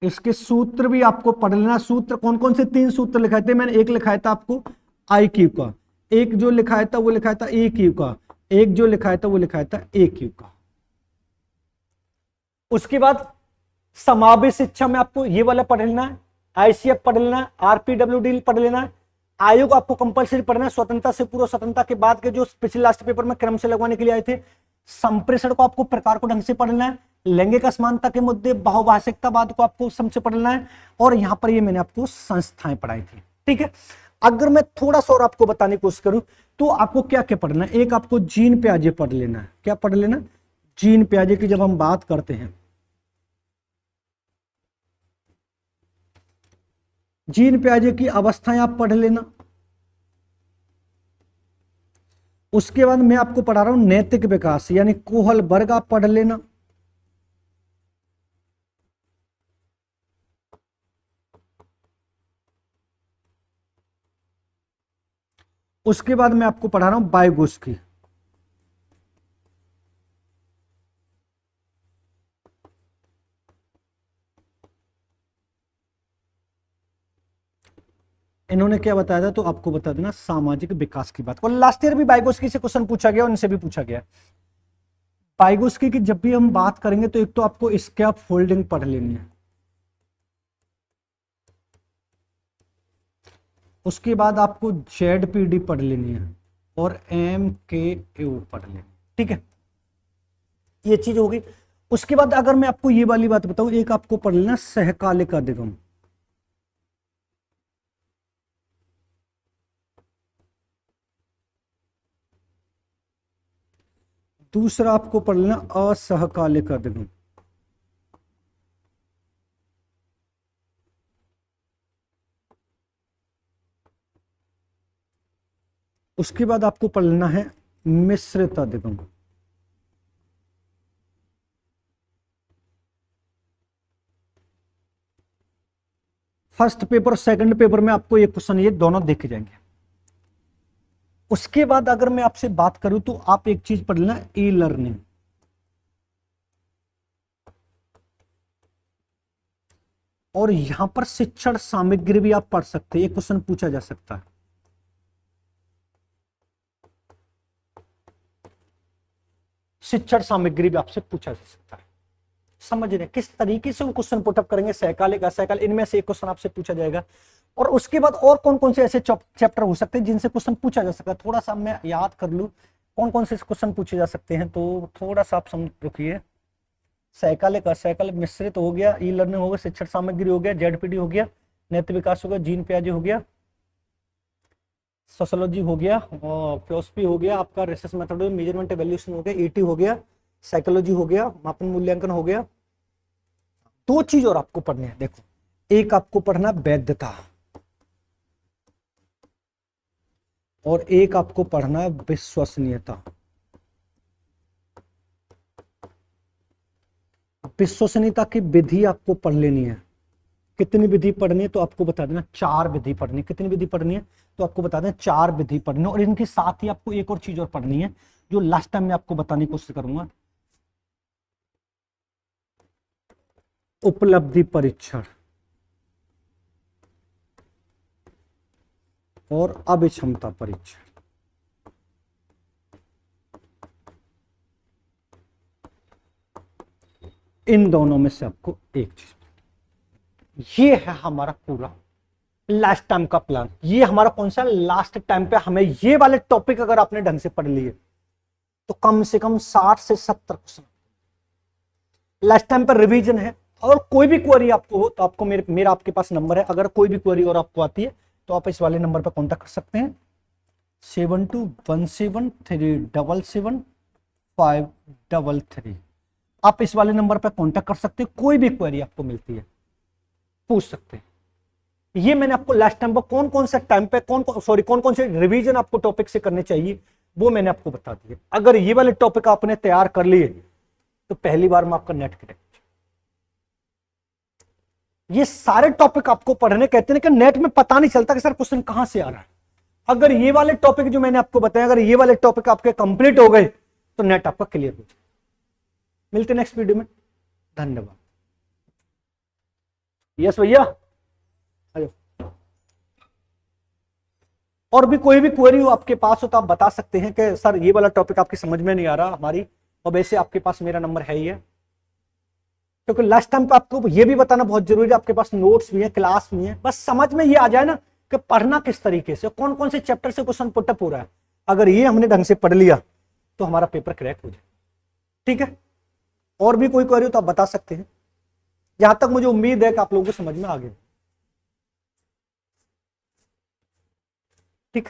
इसके सूत्र भी आपको पढ़ लेना। सूत्र कौन कौन से 3 सूत्र लिखाए थे मैंने? एक लिखाया था आपको IQ का, एक जो लिखाया था वो लिखाया था AQ का, एक जो लिखाया था वो लिखाया था AQ का। उसके बाद समावेश शिक्षा में आपको ये वाला पढ़ लेना है, ICF पढ़ लेना है, RPWD पढ़ लेना है। आयोग आपको कंपलसरी पढ़ना है, स्वतंत्रता से पूर्व, स्वतंत्रता के बाद के जो पिछले लास्ट पेपर में क्रम से लगवाने के लिए आए थे। संप्रेषण को आपको प्रकार को ढंग से पढ़ना है। लैंगिक असमानता के मुद्दे, बहुभाषिकतावाद को आपको समझ पढ़ना है। और यहां पर ये मैंने आपको संस्थाएं पढ़ाई थी। ठीक है, अगर मैं थोड़ा सा और आपको बताने की कोशिश करूं तो आपको क्या क्या पढ़ना है। एक आपको जीन पियाजे पढ़ लेना है। क्या पढ़ लेना? जीन पियाजे की जब हम बात करते हैं, जीन पियाजे की अवस्थाएं आप पढ़ लेना। उसके बाद मैं आपको पढ़ा रहा हूं नैतिक विकास, यानी कोहल वर्ग आप पढ़ लेना। उसके बाद मैं आपको पढ़ा रहा हूं वाइगोत्स्की। इन्होंने क्या बताया था तो आपको बता देना सामाजिक विकास की बात। और लास्ट ईयर भी वाइगोत्स्की से क्वेश्चन पूछा गया, उनसे भी पूछा गया। वाइगोत्स्की की जब भी हम बात करेंगे तो एक तो आपको स्कैप फोल्डिंग पढ़ लेनी है, उसके बाद आपको ZPD पढ़ लेनी है और MKU पढ़ लेनी। ठीक है, ये चीज होगी। उसके बाद अगर मैं आपको ये वाली बात बताऊं, एक आपको पढ़ लेना सहकालिक अधिगम, दूसरा आपको पढ़ लेना असहकालिक अधिगम, उसके बाद आपको पढ़ लेना है मिश्रित अधिगम। फर्स्ट पेपर सेकंड पेपर में आपको ये क्वेश्चन ये दोनों देखे जाएंगे। उसके बाद अगर मैं आपसे बात करूं तो आप एक चीज पढ़ लेना ई लर्निंग, और यहां पर शिक्षण सामग्री भी आप पढ़ सकते हैं, एक क्वेश्चन पूछा जा सकता है। शिक्षण सामग्री भी आपसे पूछा जा सकता है। समझ रहे किस तरीके से वो क्वेश्चन पुटअप करेंगे, सहकालिक असहकालिक, इनमें से एक क्वेश्चन आपसे पूछा जाएगा। और उसके बाद और कौन कौन से ऐसे चैप्टर हो सकते हैं जिनसे क्वेश्चन पूछा जा सकता है, थोड़ा सा मैं याद कर लूं कौन कौन से क्वेश्चन पूछे जा सकते हैं, तो थोड़ा सा आप समझ रुकिए। सहकालिक असहकालिक मिश्रित हो गया, ई लर्निंग हो गया, शिक्षण सामग्री हो गया, ZPD हो गया, नैतिक विकास हो गया, जीन पियाजे हो गया, सोशियोलॉजी हो गया, और फिलोसफी हो गया, आपका रिसर्च मेथड मेजरमेंट एवैल्यूएशन हो गया, ET हो गया, साइकोलॉजी हो गया, मापन मूल्यांकन हो गया। 2 चीज और आपको पढ़नी है, देखो, एक आपको पढ़ना वैधता और एक आपको पढ़ना है विश्वसनीयता। विश्वसनीयता की विधि आपको पढ़ लेनी है। कितनी विधि पढ़नी है तो आपको बता देना 4 विधि पढ़नी है। कितनी विधि पढ़नी है तो आपको बता देना 4 विधि पढ़नी है। और इनके साथ ही आपको एक और चीज और पढ़नी है जो लास्ट टाइम मैं आपको बताने की कोशिश करूंगा, उपलब्धि परीक्षण और अभिक्षमता परीक्षण। इन दोनों में से आपको एक चीज, ये है हमारा पूरा लास्ट टाइम का प्लान। ये हमारा कौन सा लास्ट टाइम पे हमें ये वाले टॉपिक अगर आपने ढंग से पढ़ लिए तो कम से कम 60 से 70 क्वेश्चन लास्ट टाइम पर रिवीजन है। और कोई भी क्वेरी आपको हो तो आपको मेरा आपके पास नंबर है, अगर कोई भी क्वेरी और आपको आती है तो आप इस वाले नंबर पर कॉन्टेक्ट कर सकते हैं 7217377533। आप इस वाले नंबर पर कॉन्टेक्ट कर सकते हैं, कोई भी क्वेरी आपको मिलती है पूछ सकते हैं। ये मैंने आपको लास्ट टाइम पर कौन कौन से टाइम पे कौन कौन से रिवीजन आपको टॉपिक से करने चाहिए वो मैंने आपको बता दिया। अगर ये वाले टॉपिक आपने तैयार कर लिए तो पहली बार में आपका नेट कटेगा। ये सारे टॉपिक आपको पढ़ने कहते हैं कि नेट में पता नहीं चलता कि सर क्वेश्चन कहां से आ रहा है। अगर ये वाले टॉपिक जो मैंने आपको बताया, अगर ये वाले टॉपिक आपके कंप्लीट हो गए तो नेट आपका क्लियर हो जाए। मिलते नेक्स्ट वीडियो में, धन्यवाद। यस भैया, और भी कोई भी क्वेरी हो आपके पास हो तो आप बता सकते हैं कि सर ये वाला टॉपिक आपकी समझ में नहीं आ रहा हमारी, और वैसे आपके पास मेरा नंबर है ही है। क्योंकि लास्ट टाइम पे आपको ये भी बताना बहुत जरूरी है, आपके पास नोट्स भी है, क्लास भी है, बस समझ में ये आ जाए ना कि पढ़ना किस तरीके से, कौन कौन से चैप्टर से क्वेश्चन पुटअप हो रहा है। अगर ये हमने ढंग से पढ़ लिया तो हमारा पेपर क्रैक हो जाए। ठीक है, और भी कोई क्वेरी हो तो आप बता सकते हैं। जहां तक मुझे उम्मीद है कि आप लोगों को समझ में आ गया। ठीक।